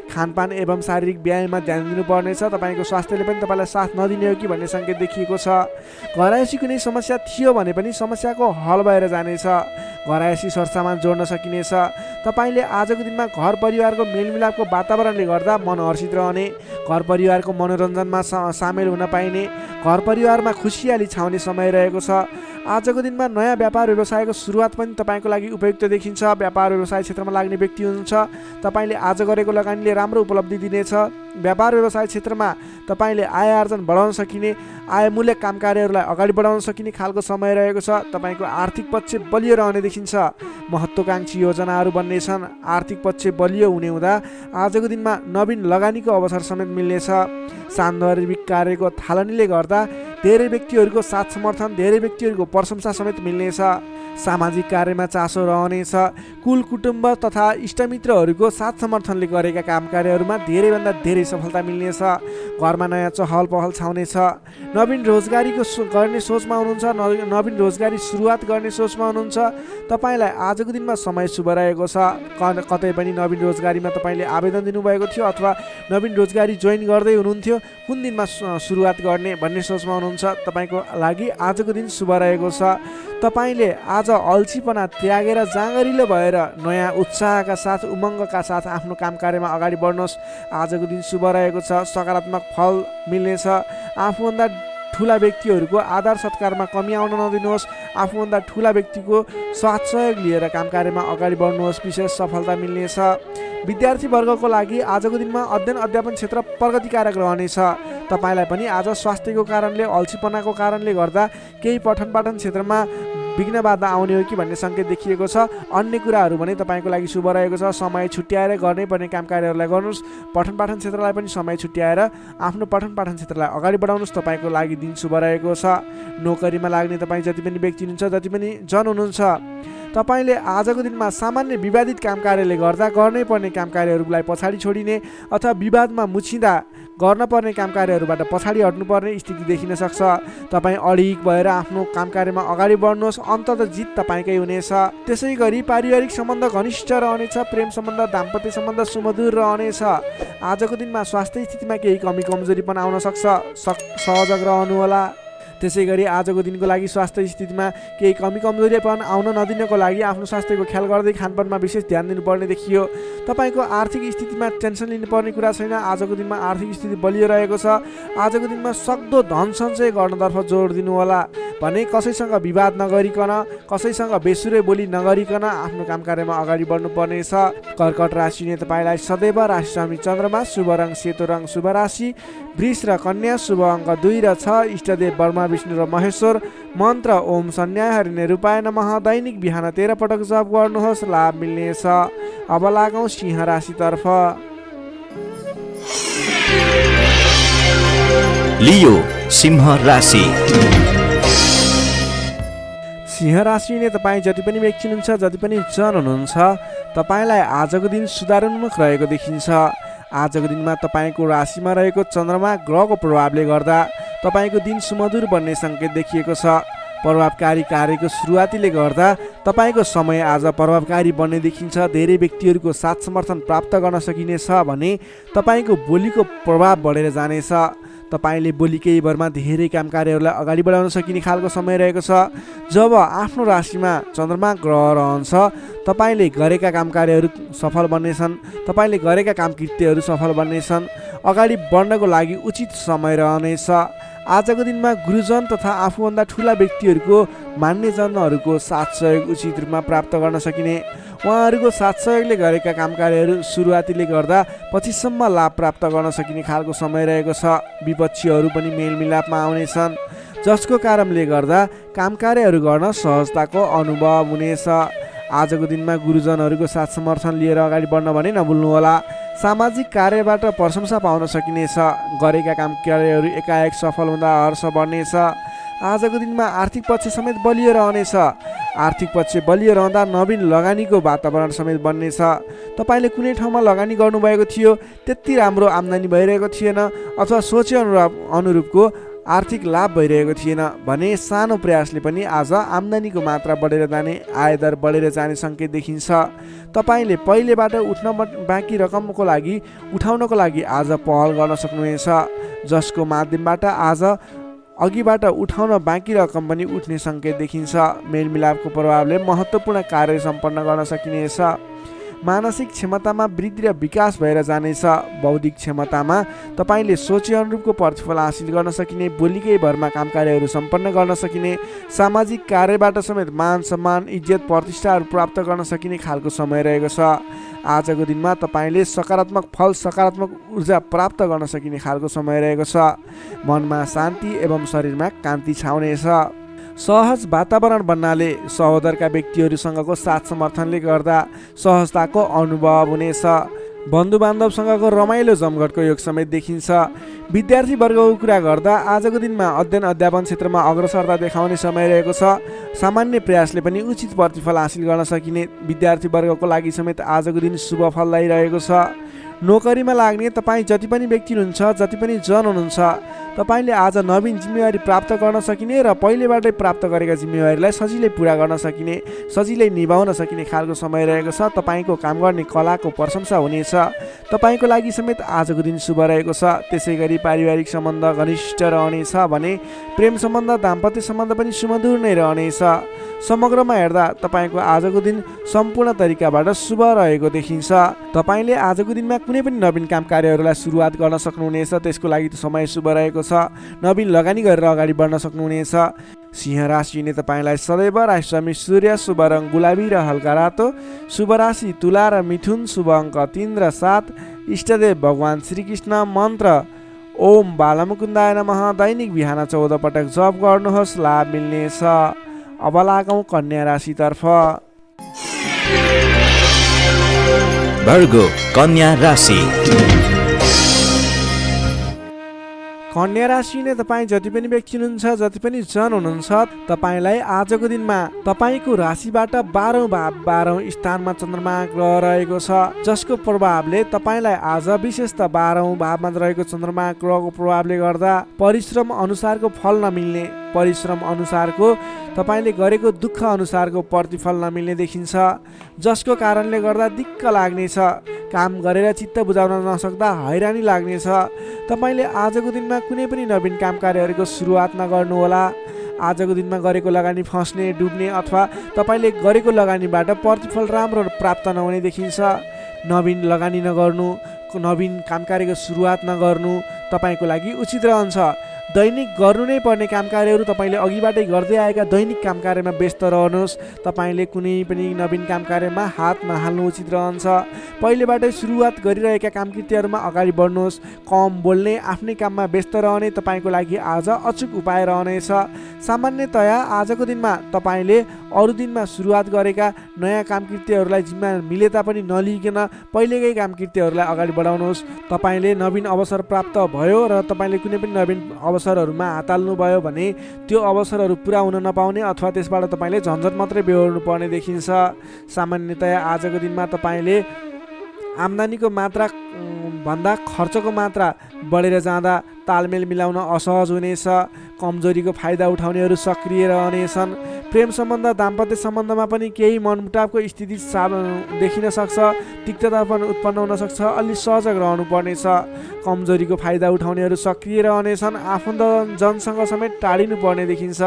खानपान एवं शारीरिक व्यायाममा ध्यान दिनुपर्नेछ। तपाईँको स्वास्थ्यले पनि तपाईँलाई साथ नदिने हो कि भन्ने सङ्केत देखिएको छ। घरायसी कुनै समस्या थियो भने पनि समस्याको हल भएर जानेछ। घरायसी सरसामान जोड्न सकिनेछ। तपाईँले आजको दिनमा घर परिवारको मेलमिलापको वातावरणले गर्दा मन हर्षित रहने, घर परिवारको मनोरञ्जनमा सामेल हुन पाइने, घर परिवारमा खुसियाली छाउने समय रहेको छ। आजको दिनमा नयाँ व्यापार व्यवसायको सुरुवात पनि तपाईँको लागि उपयुक्त देखिन्छ। व्यापार व्यवसाय क्षेत्रमा लाग्ने व्यक्ति हुनुहुन्छ, तपाईँले आज गरेको लगानीले राम्रो उपलब्धि दिनेछ। व्यापार व्यवसाय क्षेत्रमा तपाईँले आय आर्जन बढाउन सकिने, आयमूलक काम कार्यहरूलाई अगाडि बढाउन सकिने खालको समय रहेको छ। तपाईँको आर्थिक पक्ष बलियो रहने देखिन्छ। महत्त्वकाङ्क्षी योजनाहरू बन्नेछन्। आर्थिक पक्ष बलियो हुने हुँदा आजको दिनमा नवीन लगानीको अवसर समेत मिल्नेछ। सान्दर्भिक कार्यको थालनीले गर्दा धेरै व्यक्तिहरूको साथ समर्थन, धेरै व्यक्तिहरूको प्रशंसा समेत मिल्नेछ। सामाजिक कार्यमा चासो रहनेछ। कुल कुटुम्ब तथा इष्टमित्रहरूको साथ समर्थनले गरेका काम कार्यहरूमा धेरैभन्दा धेरै सफलता मिल्नेछ। घरमा नयाँ चहल पहल छाउनेछ। नवीन रोजगारीको गर्ने सोचमा हुनुहुन्छ, नवीन रोजगारी सुरुवात गर्ने सोचमा हुनुहुन्छ, तपाईँलाई आजको दिनमा समय शुभ रहेको छ। कतै पनि नवीन रोजगारीमा तपाईँले आवेदन दिनुभएको थियो अथवा नवीन रोजगारी जोइन गर्दै हुनुहुन्थ्यो, कुन दिनमा सुरुवात गर्ने भन्ने सोचमा हुनुहुन्छ, तपाईँको लागि आजको दिन शुभ रहेको छ। तपाईँले आज अल्छीपना त्यागेर जाँगरिलो भएर नयाँ उत्साहका साथ, उमङ्गका साथ आफ्नो काम कार्यमा अगाडि बढ्नुहोस्। आजको दिन शुभ रहेको छ। सकारात्मक फल मिल्नेछ। आफूभन्दा ठुला व्यक्तिहरूको आदर सत्कारमा कमी आउन नदिनुहोस्। आफूभन्दा ठुला व्यक्तिको साथ सहयोग लिएर काम कार्यमा अगाडि बढ्नुहोस्। विशेष सफलता मिल्नेछ। विद्यार्थी वर्गको लागि आजको दिनमा अध्ययन अध्यापन क्षेत्र प्रगतिकारक रहनेछ। तपाईँलाई पनि आज स्वास्थ्यको कारणले, अल्छीपनाको कारणले गर्दा केही पठन पाठन क्षेत्रमा विघ्न बाधा आउने हो कि भन्ने सङ्केत देखिएको छ। अन्य कुराहरू भने तपाईँको लागि शुभ रहेको छ। समय छुट्याएर गर्नै पर्ने काम कार्यहरूलाई गर्नुहोस्। पठन पाठन क्षेत्रलाई पनि समय छुट्याएर आफ्नो पठन पाठन क्षेत्रलाई अगाडि बढाउनुहोस्। तपाईँको लागि दिन शुभ रहेको छ। नोकरीमा लाग्ने तपाईँ जति पनि व्यक्ति हुनुहुन्छ, जति पनि जन हुनुहुन्छ, तपाईँले आजको दिनमा सामान्य विवादित काम कार्यले गर्दा गर्नै पर्ने काम कार्यहरूलाई पछाडि छोडिने अथवा विवादमा मुछिँदा गर्न पर्ने काम कार्यहरूबाट पछाडि हट्नुपर्ने स्थिति देखिन सक्छ। तपाईँ अडिग भएर आफ्नो काम कार्यमा अगाडि बढ्नुहोस्। अन्ततः जित तपाईँकै हुनेछ। त्यसै गरी पारिवारिक सम्बन्ध घनिष्ठ रहनेछ। प्रेम सम्बन्ध, दाम्पत्य सम्बन्ध सुमधुर रहनेछ। आजको दिनमा स्वास्थ्य स्थितिमा केही कमी कमजोरी पनि आउन सक्छ, सहयोग रहनुहोला। त्यसै गरी आजको दिनको लागि स्वास्थ्य स्थितिमा केही कमी कमजोरीपन आउन नदिनको लागि आफ्नो स्वास्थ्यको ख्याल गर्दै खानपानमा विशेष ध्यान दिनुपर्ने देखियो। तपाईँको आर्थिक स्थितिमा टेन्सन लिनुपर्ने कुरा छैन। आजको दिनमा आर्थिक स्थिति बलियो रहेको छ। आजको दिनमा सक्दो धन सञ्चय गर्नतर्फ जोड दिनुहोला। भने कसैसँग विवाद नगरिकन, कसैसँग बेसुरै बोली नगरिकन आफ्नो काम कार्यमा अगाडि बढ्नुपर्नेछ। कर्कट राशिले तपाईँलाई सदैव राशिस्वामी चन्द्रमा, शुभ रङ सेतो रङ, शुभ राशि वृष र कन्या, शुभ अङ्क 2 र 6, इष्टदेव ब्रह्मा विष्णु र महेश्वर, मन्त्र ओम सन्याय हरिणे रूपाय नमः। दैनिक बिहान 13 पटक जप गर्नुहोस्, लाभ मिल्नेछ। अब लागौँ सिंह राशितर्फ। लियो सिंह राशि। सिंह राशिले तपाईँ जति पनि व्यक्ति हुनुहुन्छ, जति पनि जन हुनुहुन्छ, तपाईँलाई आजको दिन सुधारोन्मुख रहेको देखिन्छ। आजको दिनमा तपाईँको राशिमा रहेको चन्द्रमा ग्रहको प्रभावले गर्दा तपाईँको दिन सुमधुर बन्ने सङ्केत देखिएको छ। प्रभावकारी कार्यको सुरुवातीले गर्दा तपाईँको समय आज प्रभावकारी बन्ने देखिन्छ। धेरै व्यक्तिहरूको साथ समर्थन प्राप्त गर्न सकिनेछ भने तपाईँको बोलीको प्रभाव बढेर जानेछ। तपाईँले बोली केही भरमा धेरै काम कार्यहरूलाई अगाडि बढाउन सकिने खालको समय रहेको छ। जब आफ्नो राशिमा चन्द्रमा ग्रह रहन्छ तपाईँले गरेका काम कार्यहरू सफल बन्नेछन्। तपाईँले गरेका काम कृत्यहरू सफल बन्नेछन्। अगाडि बढ्नको लागि उचित समय रहनेछ। आजको दिनमा गुरुजन तथा आफूभन्दा ठुला व्यक्तिहरूको मान्यजनहरूको साथ सहयोग उचित रूपमा प्राप्त गर्न सकिने। उहाँहरूको साथ सहयोगले गरेका काम कार्यहरू सुरुवातीले गर्दा पछिसम्म लाभ प्राप्त गर्न सकिने खालको समय रहेको छ। विपक्षीहरू पनि मेलमिलापमा आउनेछन्, जसको कारणले गर्दा काम कार्यहरू गर्न सहजताको अनुभव हुनेछ। आजको दिनमा गुरुजनहरूको साथ समर्थन लिएर अगाडि बढ्न भने नभुल्नुहोला। सामाजिक कार्यबाट प्रशंसा पाउन सकिनेछ। गरेका काम कार्यहरू एकाएक सफल हुँदा हर्ष बढ्नेछ। आजको दिनमा आर्थिक पक्ष समेत बलियो रहनेछ। आर्थिक पक्ष बलियो रहँदा नवीन लगानीको वातावरण समेत बन्नेछ। तपाईँले कुनै ठाउँमा लगानी गर्नुभएको थियो, त्यति राम्रो आम्दानी भइरहेको थिएन अथवा सोचे अनुरूपको आर्थिक लाभ भइरहेको थिएन भने सानो प्रयासले पनि आज आम्दानीको मात्रा बढेर जाने, आयदर बढेर जाने सङ्केत देखिन्छ। तपाईँले पहिलेबाट बाँकी रकमको लागि उठाउनको लागि आज पहल गर्न सक्नुहुनेछ, जसको माध्यमबाट आज अघिबाट उठाउन बाँकी रकम पनि उठ्ने सङ्केत देखिन्छ। मेलमिलापको प्रभावले महत्त्वपूर्ण कार्य सम्पन्न गर्न सकिनेछ। मानसिक क्षमतामा वृद्धि र विकास भएर जानेछ। बौद्धिक क्षमतामा तपाईँले सोचे अनुरूपको प्रतिफल हासिल गर्न सकिने, बोलीकै भरमा काम कार्यहरू सम्पन्न गर्न सकिने, सामाजिक कार्यबाट समेत मान सम्मान इज्जत प्रतिष्ठाहरू प्राप्त गर्न सकिने खालको समय रहेको छ। आजको दिनमा तपाईँले सकारात्मक फल, सकारात्मक ऊर्जा प्राप्त गर्न सकिने खालको समय रहेको छ। मनमा शान्ति एवं शरीरमा कान्ति छाउनेछ। सहज वातावरण बन्नाले सहोदरका व्यक्तिहरूसँगको साथ समर्थनले गर्दा सहजताको अनुभव हुनेछ। बन्धुबान्धवसँगको रमाइलो जमघटको योग समेत देखिन्छ। विद्यार्थी वर्गको कुरा गर्दा आजको दिनमा अध्ययन अध्यापन क्षेत्रमा अग्रसरता देखाउने समय रहेको छ। सामान्य प्रयासले पनि उचित प्रतिफल हासिल गर्न सकिने विद्यार्थी वर्गको लागि समेत आजको दिन शुभ फलदायी रहेको छ। नोकरीमा लाग्ने तपाईँ जति पनि व्यक्ति हुनुहुन्छ, जति पनि जन हुनुहुन्छ, तपाईँले आज नवीन जिम्मेवारी प्राप्त गर्न सकिने र पहिलेबाटै प्राप्त गरेका जिम्मेवारीलाई सजिलै पुरा गर्न सकिने, सजिलै निभाउन सकिने खालको समय रहेको छ। तपाईँको काम गर्ने कलाको प्रशंसा हुनेछ। तपाईँको लागि समेत आजको दिन शुभ रहेको छ। त्यसै गरी पारिवारिक सम्बन्ध घनिष्ठ रहनेछ भने प्रेम सम्बन्ध, दाम्पत्य सम्बन्ध पनि सुमधुर नै रहनेछ। समग्रमा हेर्दा तपाईँको आजको दिन सम्पूर्ण तरिकाबाट शुभ रहेको देखिन्छ। तपाईँले आजको दिनमा कुनै पनि नवीन काम कार्यहरूलाई सुरुवात गर्न सक्नुहुनेछ। त्यसको लागि समय शुभ रहेको छ। नवीन लगानी गरेर अगाडि बढ्न सक्नुहुनेछ। सिंह राशिले तपाईँलाई सदैव राशिस्वामी सूर्य, शुभ रङ गुलाबी र हल्का रातो, शुभ राशि तुला र मिथुन, शुभ अङ्क 3 र 7, इष्टदेव भगवान श्रीकृष्ण, मन्त्र ओम बालमुकुन्दाय नमः। दैनिक बिहान 14 पटक जप गर्नुहोस्, लाभ मिल्नेछ। अब लागौँ कन्या राशितर्फ। भर्गो कन्या राशि। कन्या राशिले तपाईँ जति पनि व्यक्ति हुनुहुन्छ, जति पनि जन हुनुहुन्छ, तपाईँलाई आजको दिनमा तपाईँको राशिबाट 12औं भाव 12औं स्थानमा चन्द्रमा ग्रह रहेको छ, जसको प्रभावले तपाईँलाई आज विशेषतः 12औं भावमा रहेको चन्द्रमा ग्रहको प्रभावले गर्दा परिश्रम अनुसारको फल नमिल्ने, परिश्रम अनुसारको तपाईँले गरेको दुःख अनुसारको प्रतिफल नमिल्ने देखिन्छ, जसको कारणले गर्दा दिक्क लाग्नेछ। काम गरेर चित्त बुझाउन नसक्दा हैरानी लाग्नेछ। तपाईँले आजको दिनमा कुनै पनि नवीन काम कार्यहरूको सुरुवात नगर्नुहोला। आजको दिनमा गरेको लगानी फस्ने, डुब्ने अथवा तपाईँले गरेको लगानीबाट प्रतिफल राम्रो प्राप्त नहुने देखिन्छ। नवीन लगानी नगर्नु, नवीन काम कार्यको सुरुवात नगर्नु तपाईँको लागि उचित रहन्छ। दैनिक गर्नु नै पर्ने काम कार्यहरू तपाईँले अघिबाटै गर्दै आएका दैनिक काम कार्यमा व्यस्त रहनुहोस्। तपाईँले कुनै पनि नवीन काम कार्यमा हात नहाल्नु उचित रहन्छ। पहिलेबाटै सुरुवात गरिरहेका काम कृत्यहरूमा अगाडि बढ्नुहोस्। कम बोल्ने, आफ्नै काममा व्यस्त रहने तपाईँको लागि आज अचुक उपाय रहनेछ। सामान्यतया आजको दिनमा तपाईँले अरू दिनमा सुरुवात गरेका नयाँ काम कृत्यहरूलाई जिम्मा मिले तापनि नलिकन पहिलेकै काम कृत्यहरूलाई अगाडि बढाउनुहोस्। तपाईँले नवीन अवसर प्राप्त भयो र तपाईँले कुनै पनि नवीन अवसरहरूमा हात हाल्नुभयो भने त्यो अवसरहरू पुरा हुन नपाउने अथवा त्यसबाट तपाईँले झन्झट मात्रै बेहोर्नु पर्ने देखिन्छ। सामान्यतया आजको दिनमा तपाईँले आम्दानीको मात्रा भन्दा खर्चको मात्रा बढेर जाँदा तालमेल मिलाउन असहज हुनेछ। कमजोरीको फाइदा उठाउनेहरू सक्रिय रहनेछन्। प्रेम सम्बन्ध दाम्पत्य सम्बन्धमा पनि केही मनमुटावको स्थिति देखिन सक्छ। तिक्तता पनि उत्पन्न हुन सक्छ। अलि सजग रहनु पर्नेछ। कमजोरीको फाइदा उठाउनेहरू सक्रिय रहनेछन्। आफन्तजनसँग समेत टाढिनु पर्ने देखिन्छ।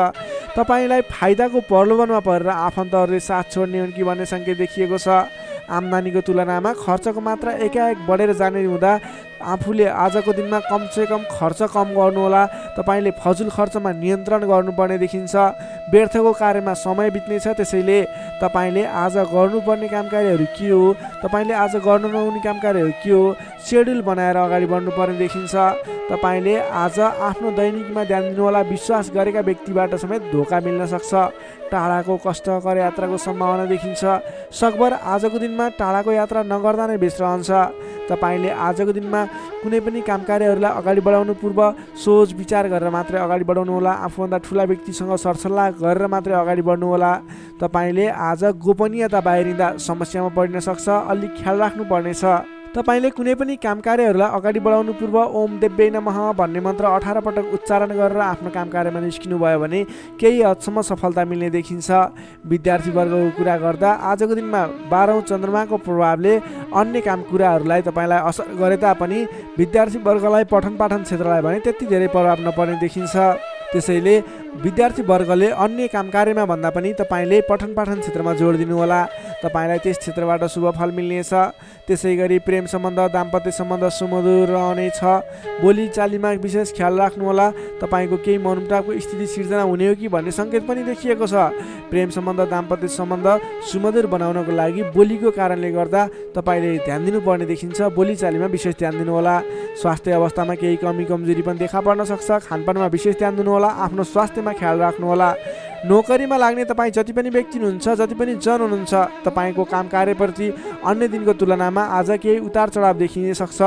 तपाईँलाई फाइदाको प्रलोभनमा परेर आफन्तहरूले साथ छोड्ने हुन् कि भन्ने सङ्केत देखिएको छ। आम्दानीको तुलनामा खर्चको मात्रा एकाएक बढेर जाने हुँदा आफूले आजको दिनमा कमसेकम खर्च कम गर्नुहोला। तपाईँले फजुल खर्चमा नियन्त्रण गर्नुपर्ने देखिन्छ। व्यर्थको कार्यमा समय बित्नेछ। त्यसैले तपाईँले आज गर्नुपर्ने कामकार्यहरू के हो, तपाईँले आज गर्नु नहुने कामकार्यहरू के हो, सेड्युल बनाएर अगाडि बढ्नुपर्ने देखिन्छ। तपाईँले आज आफ्नो दैनिकीमा ध्यान दिनुहोला। विश्वास गरेका व्यक्तिबाट समेत धोका मिल्न सक्छ। टाढाको कष्टकर यात्राको सम्भावना देखिन्छ। सकभर आजको दिनमा टाढाको यात्रा नगर्दा नै बेस रहन्छ। तपाईँले आजको दिनमा कुनै पनि कामकार्यहरूलाई अगाडि बढाउनु पूर्व सोच विचार गरेर मात्रै अगाडि बढाउनु होला। आफूभन्दा ठुला व्यक्तिसँग सरसल्लाह गरेर मात्रै अगाडि बढ्नु होला। तपाईँले आज गोपनीयता बाहिरिँदा समस्यामा परिन सक्छ। अलि ख्याल राख्नु पर्नेछ। तपाईँले कुनै पनि कामकार्यहरूलाई अगाडि बढाउनु पूर्व ओम देव्यै नमः भन्ने मन्त्र 18 पटक उच्चारण गरेर आफ्नो कामकार्यमा निस्किनु भयो भने केही हदसम्म सफलता मिल्ने देखिन्छ। विद्यार्थीवर्गको कुरा गर्दा आजको दिनमा 12औं चन्द्रमाको प्रभावले अन्य काम कुराहरूलाई तपाईँलाई असर गरे तापनि विद्यार्थीवर्गलाई पठन पाठन क्षेत्रलाई भने त्यति धेरै प्रभाव नपर्ने देखिन्छ। त्यसैले विद्यार्थीवर्गले अन्य कामकार्यमा भन्दा पनि तपाईँले पठन पाठन क्षेत्रमा जोड दिनुहोला। तपाईँलाई त्यस क्षेत्रबाट शुभ फल मिल्नेछ। त्यसै गरी प्रेम सम्बन्ध दाम्पत्य सम्बन्ध सुमधुर रहनेछ। बोली चालीमा विशेष ख्याल राख्नुहोला। तपाईँको केही मनमुटावको स्थिति सिर्जना हुने हो कि भन्ने सङ्केत पनि देखिएको छ। प्रेम सम्बन्ध दाम्पत्य सम्बन्ध सुमधुर बनाउनको लागि बोलीको कारणले गर्दा तपाईँले ध्यान दिनुपर्ने देखिन्छ। बोली चालीमा विशेष ध्यान दिनुहोला। स्वास्थ्य अवस्थामा केही कमी कमजोरी पनि देखा पर्न सक्छ। खानपानमा विशेष ध्यान दिनुहोला। आफ्नो स्वास्थ्यमा ख्याल राख्नुहोला। नोकरीमा लाग्ने तपाईँ जति पनि व्यक्ति हुनुहुन्छ, जति पनि जन हुनुहुन्छ, तपाईँको काम कार्यप्रति अन्य दिनको तुलनामा आज केही उतार चढाव देखिन सक्छ।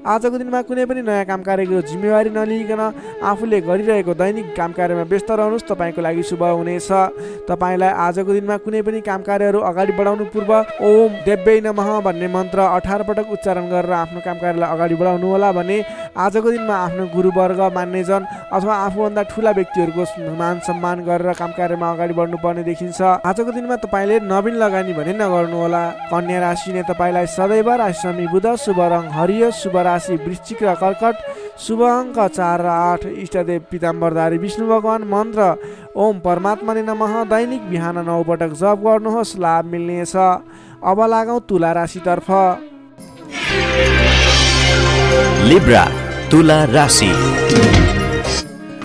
आजको दिनमा कुनै पनि नयाँ काम कार्यको जिम्मेवारी नलिइकन आफूले गरिरहेको दैनिक काम कार्यमा व्यस्त रहनुहोस्। तपाईँको लागि शुभ हुनेछ। तपाईँलाई आजको दिनमा कुनै पनि काम कार्यहरू अगाडि बढाउनु पूर्व ओम देव्यै नमः भन्ने मन्त्र 18 पटक उच्चारण गरेर आफ्नो काम कार्यलाई अगाडि बढाउनु होला भने आजको दिनमा आफ्नो गुरुवर्ग मान्यजन अथवा आफूभन्दा ठुला व्यक्तिहरूको मान सम्मान गरेर काम कार्यमा अगाडि बढ्नुपर्ने देखिन्छ। आजको दिनमा तपाईँले नवीन लगानी भने नगर्नुहोला। कन्या राशिले तपाईँलाई सदैव राशि शनि बुध, शुभ रङ हरियो, शुभ राशि वृश्चिक र कर्कट, शुभ अङ्क 4 र 8, इष्टदेव पीताम्बरधारी विष्णु भगवान, मन्त्र ओम परमात्माले नमः। दैनिक बिहान 9 पटक जप गर्नुहोस्, लाभ मिल्नेछ। अब लागौँ तुला राशितर्फ। लिब्रा तुला राशि।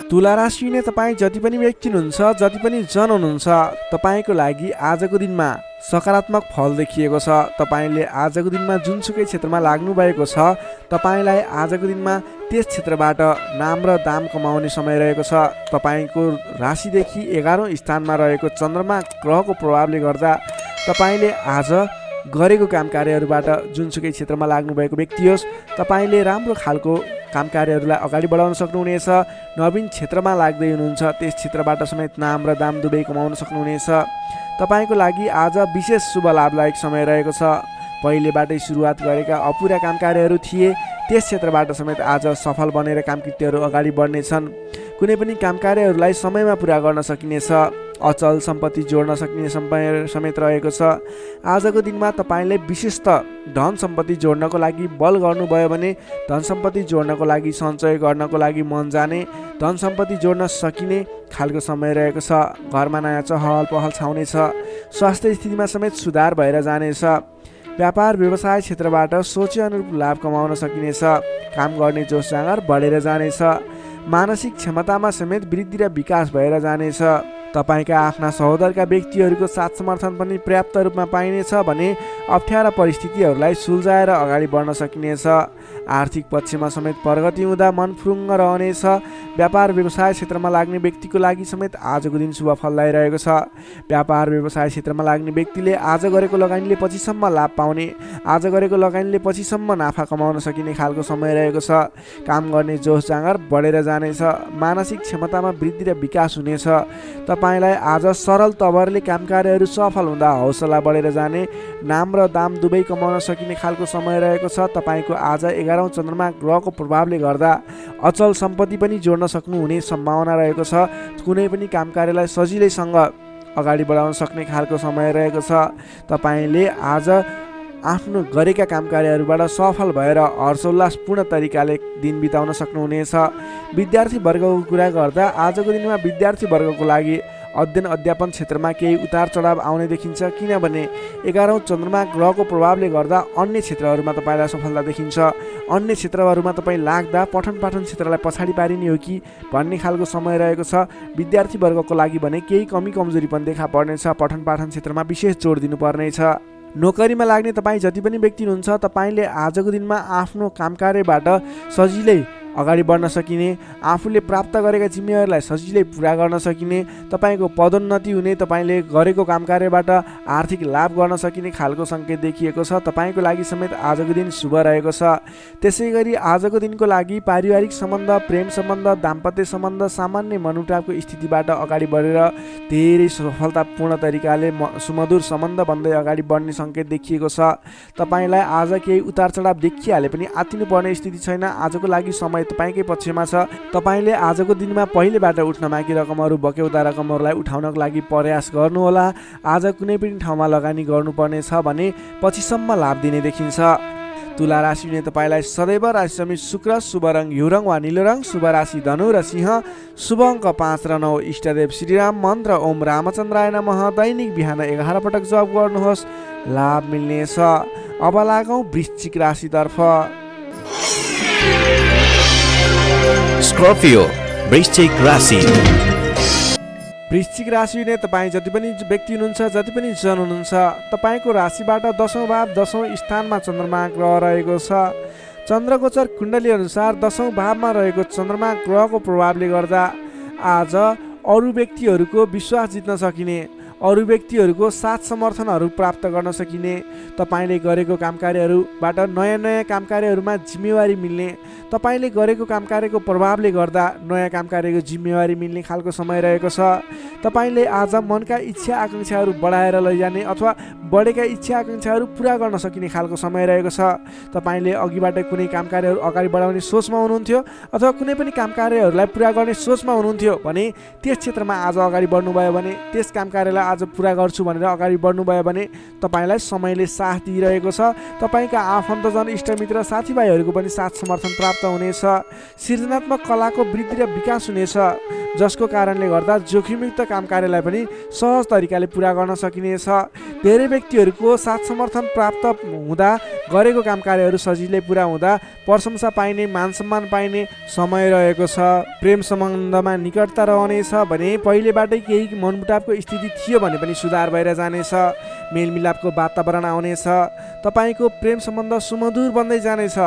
तुला राशि नै तपाईँ जति पनि व्यक्ति हुनुहुन्छ, जति पनि जन हुनुहुन्छ, तपाईँको लागि आजको दिनमा सकारात्मक फल देखिएको छ। तपाईँले आजको दिनमा जुनसुकै क्षेत्रमा लाग्नु भएको छ, तपाईँलाई आजको दिनमा त्यस क्षेत्रबाट नाम र दाम कमाउने समय रहेको छ। तपाईँको राशिदेखि 11औं स्थानमा रहेको चन्द्रमा ग्रहको प्रभावले गर्दा तपाईँले आज गरेको काम कार्यहरूबाट जुनसुकै क्षेत्रमा लाग्नुभएको व्यक्ति होस्, तपाईँले राम्रो खालको काम कार्यहरूलाई अगाडि बढाउन सक्नुहुनेछ। नवीन क्षेत्रमा लाग्दै हुनुहुन्छ, त्यस क्षेत्रबाट समेत नाम र दाम दुवै कमाउन सक्नुहुनेछ। तपाईँको लागि आज विशेष शुभ लाभदायक समय रहेको छ। पहिलेबाटै सुरुवात गरेका अपुरा काम कार्यहरू थिए, त्यस क्षेत्रबाट समेत आज सफल बनेर कामकृत्यहरू अगाडि बढ्नेछन्। कुनै पनि काम कार्यहरूलाई समयमा पुरा गर्न सकिनेछ। अचल सम्पत्ति जोड्न सक्ने समय समेत रहेको छ। आजको दिनमा तपाईँले विशेषतः धन सम्पत्ति जोड्नको लागि बल गर्नुभयो भने धन सम्पत्ति जोड्नको लागि सञ्चय गर्नको लागि मन जाने, धन सम्पत्ति जोड्न सकिने खालको समय रहेको छ। घरमा नयाँ चहल पहल छाउनेछ। स्वास्थ्य स्थितिमा समेत सुधार भएर जानेछ। व्यापार व्यवसाय क्षेत्रबाट सोचे अनुरूप लाभ कमाउन सकिनेछ। काम गर्ने जोस जाँगर बढेर जानेछ। मानसिक क्षमतामा समेत वृद्धि र विकास भएर जानेछ। तपाईँका आफ्ना सहोदरका व्यक्तिहरूको साथ समर्थन पनि पर्याप्त रूपमा पाइनेछ भने अप्ठ्यारा परिस्थितिहरूलाई सुल्झाएर अगाडि बढ्न सकिनेछ। आर्थिक पक्षमा समेत प्रगति हुँदा मन फुरुङ्ग रहनेछ। व्यापार व्यवसाय क्षेत्रमा लाग्ने व्यक्तिको लागि समेत आजको दिन शुभ फलदायी रहेको छ। व्यापार व्यवसाय क्षेत्रमा लाग्ने व्यक्तिले आज गरेको लगानीले पछिसम्म लाभ पाउने, आज गरेको लगानीले पछिसम्म नाफा कमाउन सकिने खालको समय रहेको छ। काम गर्ने जोस जाँगर बढेर जानेछ। मानसिक क्षमतामा वृद्धि र विकास हुनेछ। तपाईँलाई आज सरल तवरले काम कार्यहरू सफल हुँदा हौसला बढेर जाने, नाम र दाम दुवै कमाउन सकिने खालको समय रहेको छ। तपाईँको आज 11औं चन्द्रमा ग्रहको प्रभावले गर्दा अचल सम्पत्ति पनि जोड्न सक्नुहुने सम्भावना रहेको छ। कुनै पनि काम कार्यलाई सजिलैसँग अगाडि बढाउन सक्ने खालको समय रहेको छ। तपाईँले आज आफ्नो गरेका काम कार्यहरूबाट सफल भएर हर्षोल्लासपूर्ण तरिकाले दिन बिताउन सक्नुहुनेछ। विद्यार्थी वर्गको कुरा गर्दा आजको दिनमा विद्यार्थी वर्गको लागि अध्ययन अध्यापन क्षेत्रमा केही उतार चढाव आउने देखिन्छ, किनभने 11औं चन्द्रमा ग्रहको प्रभावले गर्दा अन्य क्षेत्रहरूमा तपाईँलाई सफलता देखिन्छ। अन्य क्षेत्रहरूमा तपाईँ लाग्दा पठन पाठन क्षेत्रलाई पछाडि पारिने हो कि भन्ने खालको समय रहेको छ। विद्यार्थी वर्गको लागि भने केही कमी कमजोरी पनि देखा पर्नेछ। पठन पाठन क्षेत्रमा विशेष जोड दिनुपर्नेछ। नोकरीमा लाग्ने तपाईँ जति पनि व्यक्ति हुनुहुन्छ, तपाईँले आजको दिनमा आफ्नो काम कार्यबाट सजिलै अगाडि बढ्न सकिने, आफूले प्राप्त गरेका जिम्मेवारीलाई सजिलै पुरा गर्न सकिने, तपाईँको पदोन्नति हुने, तपाईँले गरेको काम कार्यबाट आर्थिक लाभ गर्न सकिने खालको सङ्केत देखिएको छ। तपाईँको लागि समेत आजको दिन शुभ रहेको छ। त्यसै गरी आजको दिनको लागि पारिवारिक सम्बन्ध, प्रेम सम्बन्ध, दाम्पत्य सम्बन्ध सामान्य मनमुटावको स्थितिबाट अगाडि बढेर धेरै सफलतापूर्ण तरिकाले सुमधुर सम्बन्ध बन्दै अगाडि बढ्ने सङ्केत देखिएको छ। तपाईँलाई आज केही उतार चढाव देखिहाले पनि आत्तिनुपर्ने स्थिति छैन। आजको लागि समय तपाईँकै पक्षमा छ। तपाईँले आजको दिनमा पहिलेबाट उठ्न बाँकी रकमहरू, बक्यौता रकमहरूलाई उठाउनको लागि प्रयास गर्नुहोला। आज कुनै पनि ठाउँमा लगानी गर्नुपर्ने छ भने पछिसम्म लाभ दिने देखिन्छ। तुला राशिले तपाईँलाई सदैव राशि समित शुक्र, शुभ रङ हिउँ रङ वा निलो रङ, शुभ राशि धनु र सिंह, शुभ अङ्क 5 र 9, इष्टदेव श्रीराम, मन्त्र ओम रामचन्द्राय नमः। दैनिक बिहान 11 पटक जप गर्नुहोस्, लाभ मिल्नेछ। अब लागौँ वृश्चिक राशितर्फ। स्कर्पियो वृश्चिक राशि। वृश्चिक राशि हुने तपाईँ जति पनि व्यक्ति हुनुहुन्छ, जति पनि जन हुनुहुन्छ, तपाईँको राशिबाट 10औं भाव 10औं स्थानमा चन्द्रमा ग्रह रहेको छ। चन्द्रगोचर कुण्डली अनुसार 10औं भावमा रहेको चन्द्रमा ग्रहको प्रभावले गर्दा आज अरू व्यक्तिहरूको विश्वास जित्न सकिने, अरू व्यक्तिहरूको साथ समर्थनहरू प्राप्त गर्न सकिने, तपाईँले गरेको काम कार्यहरूबाट नयाँ नयाँ काम कार्यहरूमा जिम्मेवारी मिल्ने, तपाईँले गरेको काम कार्यको प्रभावले गर्दा नयाँ काम कार्यको जिम्मेवारी मिल्ने खालको समय रहेको छ। तपाईँले आज मनका इच्छा आकाङ्क्षाहरू बढाएर लैजाने अथवा बढेका इच्छा आकाङ्क्षाहरू पुरा गर्न सकिने खालको समय रहेको छ। तपाईँले अघिबाट कुनै काम कार्यहरू अगाडि बढाउने सोचमा हुनुहुन्थ्यो अथवा कुनै पनि काम कार्यहरूलाई पुरा गर्ने सोचमा हुनुहुन्थ्यो भने त्यस क्षेत्रमा आज अगाडि बढ्नुभयो भने, त्यस काम कार्यलाई आज पुरा गर्छु भनेर अगाडि बढ्नुभयो भने तपाईँलाई समयले साथ दिइरहेको छ। तपाईँका आफन्तजन, इष्टमित्र, साथीभाइहरूको पनि साथ समर्थन प्राप्त हुनेछ। सृजनात्मक कलाको वृद्धि र विकास हुनेछ, जसको कारणले गर्दा जोखिमयुक्त काम कार्यलाई पनि सहज तरिकाले पुरा गर्न सकिनेछ। धेरै व्यक्तिहरूको साथ समर्थन प्राप्त हुँदा गरेको काम कार्यहरू सजिलै पुरा हुँदा प्रशंसा पाइने, मान सम्मान पाइने समय रहेको छ। प्रेम सम्बन्धमा निकटता रहनेछ भने पहिलेबाटै केही मनमुटावको स्थिति थियो भने पनि सुधार भएर जानेछ। मेलमिलापको वातावरण आउनेछ। तपाईँको प्रेम सम्बन्ध सुमधुर बन्दै जानेछ।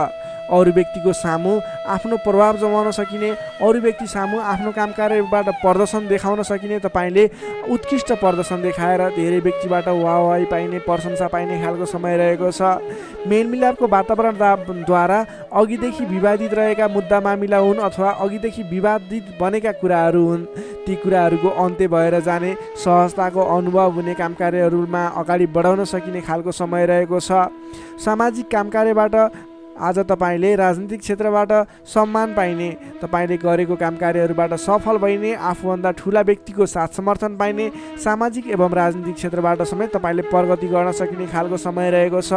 अरू व्यक्तिको सामु आफ्नो प्रभाव जमाउन सकिने, अरू व्यक्ति सामु आफ्नो काम कार्यबाट प्रदर्शन देखाउन सकिने, तपाईँले उत्कृष्ट प्रदर्शन देखाएर धेरै व्यक्तिबाट वाहवाही पाइने, प्रशंसा पाइने खालको समय रहेको छ। मेलमिलापको वातावरणद्वारा अघिदेखि विवादित रहेका मुद्दा मामिला हुन् अथवा अघिदेखि विवादित बनेका कुराहरू हुन्, ती कुराहरूको अन्त्य भएर जाने, सहजताको अनुभव हुने, काम कार्यहरूमा अगाडि बढाउन सकिने खालको समय रहेको छ। सामाजिक काम कार्यबाट आज तपाईँले राजनीतिक क्षेत्रबाट सम्मान पाइने, तपाईँले गरेको काम कार्यहरूबाट सफल भइने, आफूभन्दा ठुला व्यक्तिको साथ समर्थन पाइने, सामाजिक एवं राजनीतिक क्षेत्रबाट समेत तपाईँले प्रगति गर्न सकिने खालको समय रहेको छ।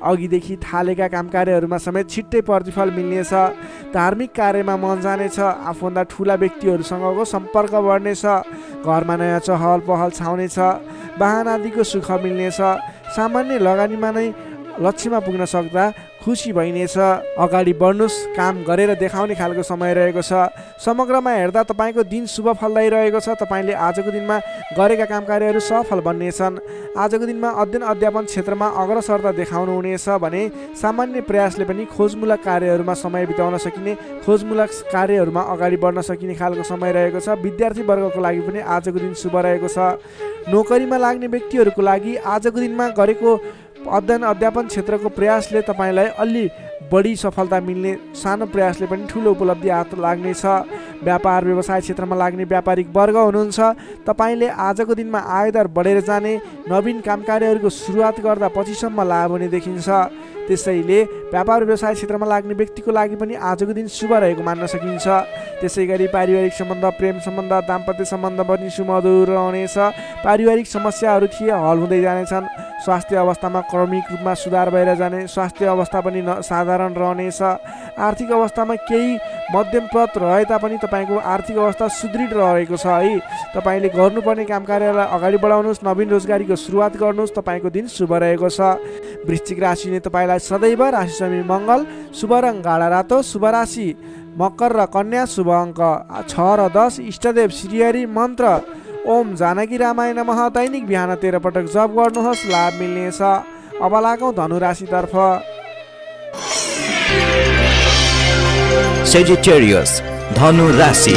अघिदेखि थालेका काम कार्यहरूमा समेत छिट्टै प्रतिफल मिल्नेछ। धार्मिक कार्यमा मन जानेछ। आफूभन्दा ठुला व्यक्तिहरूसँगको सम्पर्क बढ्नेछ। घरमा नयाँ चहल पहल छाउनेछ। वाहन आदिको सुख मिल्नेछ। सामान्य लगानीमा नै लक्ष्यमा पुग्न सक्दा खुसी भइनेछ। अगाडि बढ्नुहोस्, काम गरेर देखाउने खालको समय रहेको छ। समग्रमा हेर्दा तपाईँको दिन शुभ फलदायी रहेको छ। तपाईँले आजको दिनमा गरेका काम कार्यहरू सफल बन्नेछन्। आजको दिनमा अध्ययन अध्यापन क्षेत्रमा अग्रसरता देखाउनुहुनेछ भने सामान्य प्रयासले पनि खोजमूलक कार्यहरूमा समय बिताउन सकिने, खोजमूलक कार्यहरूमा अगाडि बढ्न सकिने खालको समय रहेको छ। विद्यार्थी वर्गको लागि पनि आजको दिन शुभ रहेको छ। नोकरीमा लाग्ने व्यक्तिहरूको लागि आजको दिनमा गरेको अध्ययन अध्यापन क्षेत्रको प्रयासले तपाईँलाई अलि बढी सफलता मिल्ने, सानो प्रयासले पनि ठुलो उपलब्धि हात लाग्नेछ। व्यापार व्यवसाय क्षेत्रमा लाग्ने व्यापारिक वर्ग हुनुहुन्छ, तपाईँले आजको दिनमा आयदर बढेर जाने, नवीन काम कार्यहरूको सुरुवात गर्दा पछिसम्म लाभ हुने देखिन्छ। त्यसैले व्यापार व्यवसाय क्षेत्रमा लाग्ने व्यक्तिको लागि पनि आजको दिन शुभ रहेको मान्न सकिन्छ। त्यसै गरी पारिवारिक सम्बन्ध, प्रेम सम्बन्ध, दाम्पत्य सम्बन्ध पनि सुमधुर रहनेछ। पारिवारिक समस्याहरू थिए हल हुँदै जानेछन्। स्वास्थ्य अवस्थामा क्रमिक रूपमा सुधार भएर जाने, स्वास्थ्य अवस्था पनि साधारण रहनेछ। आर्थिक अवस्थामा केही मध्यमप्रद रहे तापनि तपाईँको आर्थिक अवस्था सुदृढ रहेको छ है। तपाईँले गर्नुपर्ने काम कार्यलाई अगाडि बढाउनुहोस्, नवीन रोजगारीको सुरुवात गर्नुहोस्। तपाईँको दिन शुभ रहेको छ। वृश्चिक राशिले तपाईँलाई सदैव राशि स्वामी मङ्गल, शुभ रङ गाढा रातो, शुभ राशि मकर र कन्या, शुभ अङ्क 6 र 10, इष्टदेव श्रीहरि, मन्त्र ओम जानकी रामाय नमः। दैनिक बिहान 13 पटक जप गर्नुहोस्, लाभ मिल्नेछ। अब लागौँ धनु राशितर्फ। Sagittarius, धनु राशि।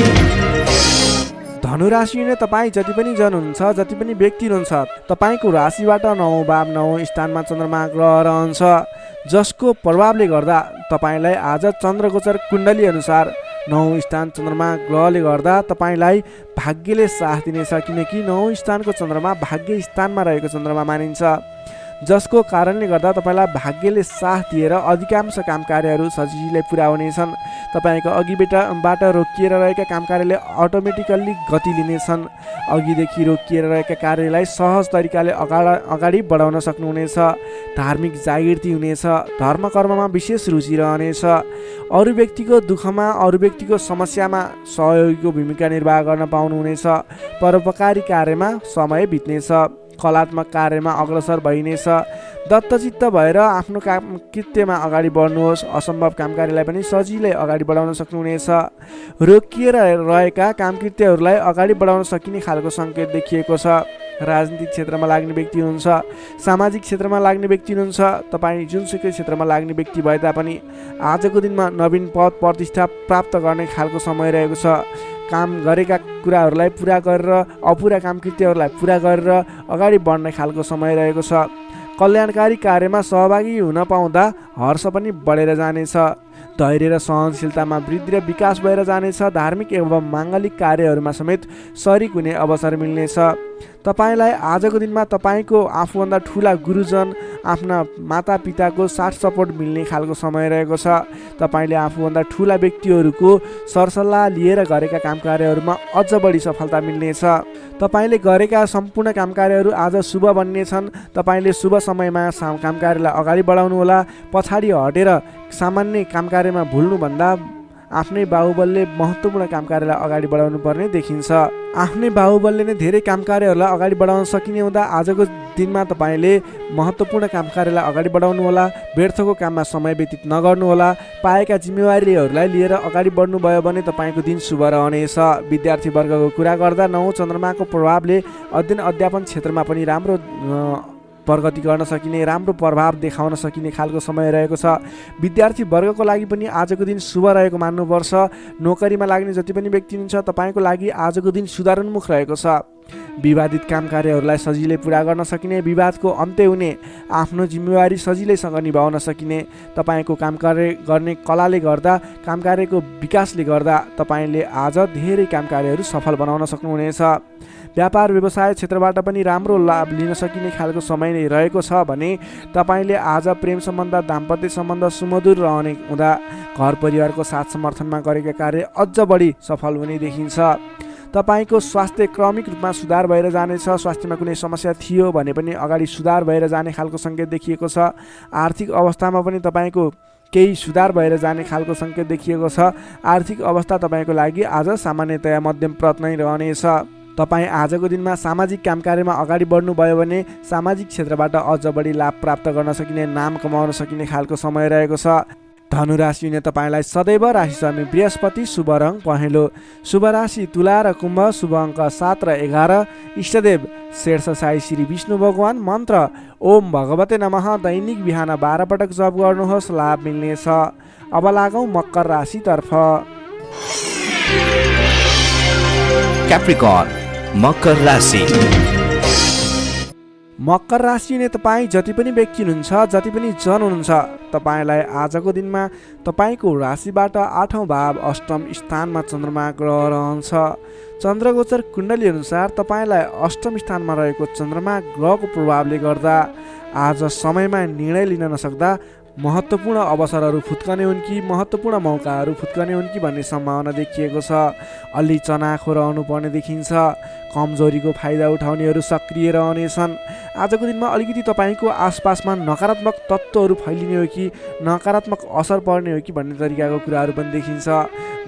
धनु राशि नै तपाईँ जति पनि जन हुनुहुन्छ, जति पनि व्यक्ति हुनुहुन्छ, तपाईँको राशिबाट 9 भाव 9 स्थानमा चन्द्रमा ग्रह रहन्छ, जसको प्रभावले गर्दा तपाईँलाई आज चन्द्रगोचर कुण्डली अनुसार 9 स्थान चन्द्रमा ग्रहले गर्दा तपाईँलाई भाग्यले साथ दिनेछ। किनकि 9 स्थानको चन्द्रमा भाग्य स्थानमा रहेको चन्द्रमा मानिन्छ, जसको कारणले गर्दा तपाईँलाई भाग्यले साथ दिएर अधिकांश काम कार्यहरू सजिलै पुरा हुनेछन्। तपाईँको अघिबाट रोकिएर रहेका काम कार्यले अटोमेटिकल्ली गति लिनेछन्। अघिदेखि रोकिएर रहेका कार्यलाई सहज तरिकाले अगाडि बढाउन सक्नुहुनेछ। धार्मिक जागृति हुनेछ। धर्म कर्ममा विशेष रुचि रहनेछ। अरू व्यक्तिको दुःखमा, अरू व्यक्तिको समस्यामा सहयोगीको भूमिका निर्वाह गर्न पाउनुहुनेछ। परोपकारी कार्यमा समय बित्नेछ। कलात्मक कार्यमा अग्रसर भइनेछ। दत्तचित्त भएर आफ्नो काम कृत्यमा अगाडि बढ्नुहोस्। असम्भव काम कार्यलाई पनि सजिलै अगाडि बढाउन सक्नुहुनेछ। रोकिएर रहेका काम कृत्यहरूलाई अगाडि बढाउन सकिने खालको सङ्केत देखिएको छ। राजनीतिक क्षेत्रमा लाग्ने व्यक्ति हुनुहुन्छ, सामाजिक क्षेत्रमा लाग्ने व्यक्ति हुनुहुन्छ, तपाईँ जुनसुकै क्षेत्रमा लाग्ने व्यक्ति भए तापनि आजको दिनमा नवीन पद प्रतिष्ठा प्राप्त गर्ने खालको समय रहेको छ। काम गरेका कुराहरूलाई पुरा गरेर, अपुरा काम कृत्यहरूलाई पुरा गरेर अगाडि बढ्ने खालको समय रहेको छ। कल्याणकारी कार्यमा सहभागी हुन पाउँदा हर्ष पनि बढेर जानेछ। धैर्य र सहनशीलतामा वृद्धि र विकास भएर जानेछ। धार्मिक एवं माङ्गलिक कार्यहरूमा समेत शरीक हुने अवसर मिल्नेछ। तपाईँलाई आजको दिनमा तपाईँको आफूभन्दा ठुला गुरुजन, आफ्ना मातापिताको साथ सपोर्ट मिल्ने खालको समय रहेको छ। तपाईँले आफूभन्दा ठुला व्यक्तिहरूको सरसल्लाह लिएर गरेका काम कार्यहरूमा अझ बढी सफलता मिल्नेछ। तपाईँले गरेका सम्पूर्ण काम कार्यहरू आज शुभ बन्नेछन्। तपाईँले शुभ समयमा काम कार्यलाई अगाडि बढाउनुहोला। पछाडि हटेर सामान्य काम कार्यमा भुल्नुभन्दा आफ्नै बाहुबलले महत्त्वपूर्ण काम कार्यलाई अगाडि बढाउनु पर्ने देखिन्छ। आफ्नै बाहुबलले नै धेरै काम कार्यहरूलाई अगाडि बढाउन सकिने हुँदा आजको दिनमा तपाईँले महत्त्वपूर्ण काम कार्यलाई अगाडि बढाउनुहोला। व्यर्थको काममा समय व्यतीत नगर्नुहोला। पाएका जिम्मेवारीहरूलाई लिएर अगाडि बढ्नुभयो भने तपाईँको दिन शुभ रहनेछ। विद्यार्थी वर्गको कुरा गर्दा 9 चन्द्रमाको प्रभावले अध्ययन अध्यापन क्षेत्रमा पनि राम्रो प्रगति गर्न सकिने, राम्रो प्रभाव देखाउन सकिने खालको समय रहेको छ। विद्यार्थी वर्गको लागि पनि आजको दिन शुभ रहेको मान्नुपर्छ। नोकरीमा लाग्ने जति पनि व्यक्ति हुनुहुन्छ, तपाईँको लागि आजको दिन सुधारोन्मुख रहेको छ। विवादित काम कार्यहरूलाई सजिलै पुरा गर्न सकिने, विवादको अन्त्य हुने, आफ्नो जिम्मेवारी सजिलैसँग निभाउन सकिने। तपाईँको काम कार्य गर्ने कलाले गर्दा, काम कार्यको विकासले गर्दा तपाईँले आज धेरै काम कार्यहरू सफल बनाउन सक्नुहुनेछ। व्यापार व्यवसाय क्षेत्रबाट पनि राम्रो लाभ लिन सकिने खालको समय नै रहेको छ भने तपाईँले आज प्रेम सम्बन्ध, दाम्पत्य सम्बन्ध सुमधुर रहने हुँदा घर परिवारको साथ समर्थनमा गरेका कार्य अझ बढी सफल हुने देखिन्छ। तपाईँको स्वास्थ्य क्रमिक रूपमा सुधार भएर जानेछ। स्वास्थ्यमा कुनै समस्या थियो भने पनि अगाडि सुधार भएर जाने खालको सङ्केत देखिएको छ। आर्थिक अवस्थामा पनि तपाईँको केही सुधार भएर जाने खालको सङ्केत देखिएको छ। आर्थिक अवस्था तपाईँको लागि आज सामान्यतया मध्यमप्रद नै रहनेछ। तपाईँ आजको दिनमा सामाजिक काम कार्यमा अगाडि बढ्नुभयो भने सामाजिक क्षेत्रबाट अझ बढी लाभ प्राप्त गर्न सकिने, नाम कमाउन सकिने खालको समय रहेको छ। धनु राशि हुने तपाईँलाई सदैव राशि स्वामी बृहस्पति, शुभ रङ पहेँलो। शुभ राशि तुला र कुम्भ, शुभ अङ्क 7 र 11। इष्टदेव शेर्ष साई श्री विष्णु भगवान। मन्त्र ओम भगवते नमः। दैनिक बिहान 12 पटक जप गर्नुहोस्, लाभ मिल्नेछ। अब लागौँ मकर राशितर्फ। क्याप्रिकर्न मकर राशि। मकर राशि हुने तपाईँ जति पनि व्यक्ति हुनुहुन्छ, जति पनि जन हुनुहुन्छ, तपाईँलाई आजको दिनमा तपाईँको राशिबाट 8औँ भाव अष्टम स्थानमा चन्द्रमा ग्रह रहन्छ। चन्द्रगोचर कुण्डली अनुसार तपाईँलाई अष्टम स्थानमा रहेको चन्द्रमा ग्रहको प्रभावले गर्दा आज समयमा निर्णय लिन नसक्दा महत्त्वपूर्ण अवसरहरू फुत्कने हुन् कि महत्त्वपूर्ण मौकाहरू फुत्कने हुन् कि भन्ने सम्भावना देखिएको छ। अलि चनाखो रहनु पर्ने देखिन्छ। कमजोरीको फाइदा उठाउनेहरू सक्रिय रहनेछन्। आजको दिनमा अलिकति तपाईँको आसपासमा नकारात्मक तत्त्वहरू फैलिने हो कि नकारात्मक असर पर्ने हो कि भन्ने तरिकाको कुराहरू पनि देखिन्छ।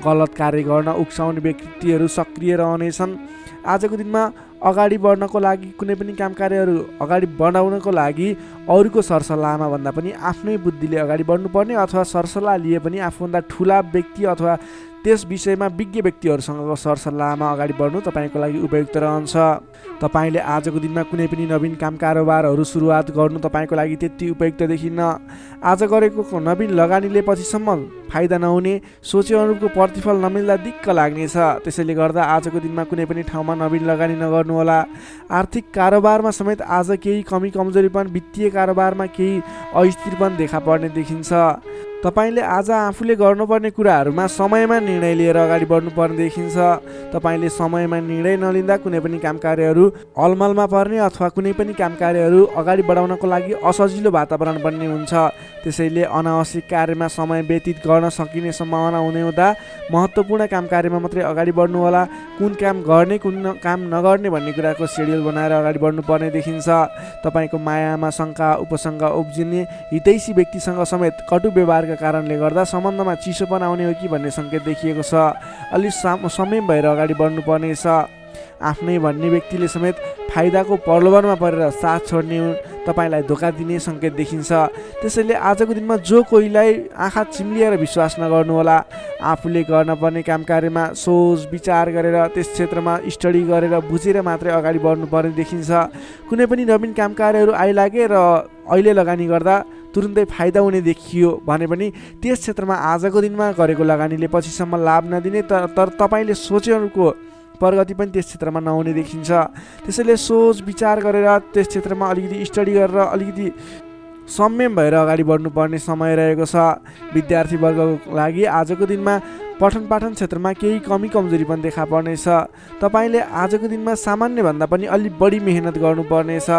गलत कार्य गर्न उक्साउने व्यक्तिहरू सक्रिय रहनेछन्। आजको दिनमा अगाडि बढ्नको लागि, कुनै पनि काम कार्यहरू अगाडि बढाउनको लागि अरूको सरसल्लाहमा भन्दा पनि आफ्नै बुद्धिले अगाडि बढ्नुपर्ने, अथवा सरसल्लाह लिए पनि आफूभन्दा ठुला व्यक्ति अथवा त्यस विषयमा विज्ञ व्यक्तिहरूसँगको सरसल्लाहमा अगाडि बढ्नु तपाईँको लागि उपयुक्त रहन्छ। तपाईँले आजको दिनमा कुनै पनि नवीन काम कारोबारहरू सुरुवात गर्नु तपाईँको लागि त्यति उपयुक्त देखिन्न। आज गरेको नवीन लगानीले पछिसम्म फाइदा नहुने, सोचे अनुरूपको प्रतिफल नमिल्दा दिक्क लाग्नेछ। त्यसैले गर्दा आजको दिनमा कुनै पनि ठाउँमा नवीन लगानी नगर्नुहोला। आर्थिक कारोबारमा समेत आज केही कमी कमजोरीपन, वित्तीय कारोबारमा केही अस्थिरपन देखा पर्ने देखिन्छ। तपाईँले आज आफूले गर्नुपर्ने कुराहरूमा समयमा निर्णय लिएर अगाडि बढ्नुपर्ने देखिन्छ। तपाईँले समयमा निर्णय नलिँदा कुनै पनि काम कार्यहरू अलमलमा पर्ने अथवा कुनै पनि काम कार्यहरू अगाडि बढाउनको लागि असजिलो वातावरण बन्ने हुन्छ। त्यसैले अनावश्यक कार्यमा समय व्यतीत गर्न सकिने सम्भावना हुने हुँदा महत्त्वपूर्ण काम कार्यमा मात्रै अगाडि बढ्नुहोला। कुन काम गर्ने, कुन काम नगर्ने भन्ने कुराको सेड्युल बनाएर अगाडि बढ्नुपर्ने देखिन्छ। तपाईँको मायामा शङ्का उपशङ्का उब्जिने, हितैषी व्यक्तिसँग समेत कटु व्यवहारका कारणले गर्दा सम्बन्धमा चिसोपन आउने हो कि भन्ने सङ्केत देखिएको छ। अलि संयम भएर अगाडि बढ्नुपर्नेछ। आफ्नै भन्ने व्यक्तिले समेत फाइदाको प्रलोभनमा परेर साथ छोड्ने, तपाईँलाई धोका दिने सङ्केत देखिन्छ। त्यसैले आजको दिनमा जो कोहीलाई आँखा चिम्लिएर विश्वास नगर्नुहोला। आफूले गर्नुपर्ने काम कार्यमा सोच विचार गरेर, त्यस क्षेत्रमा स्टडी गरेर बुझेर मात्रै अगाडि बढ्नुपर्ने देखिन्छ। कुनै पनि नवीन काम कार्यहरू आइलागे र अहिले लगानी गर्दा तुरुन्तै फाइदा हुने देखियो भने पनि त्यस क्षेत्रमा आजको दिनमा गरेको लगानीले पछिसम्म लाभ नदिने, तर तपाईँले सोचेको प्रगति पनि त्यस क्षेत्रमा नहुने देखिन्छ। त्यसैले सोच विचार गरेर त्यस क्षेत्रमा अलिकति स्टडी गरेर अलिकति संयम भएर अगाडि बढ्नुपर्ने समय रहेको छ। विद्यार्थीवर्गको लागि आजको दिनमा पठन पाठन क्षेत्रमा केही कमी कमजोरी पनि देखा पर्नेछ। तपाईँले आजको दिनमा सामान्यभन्दा पनि अलि बढी मेहनत गर्नुपर्नेछ,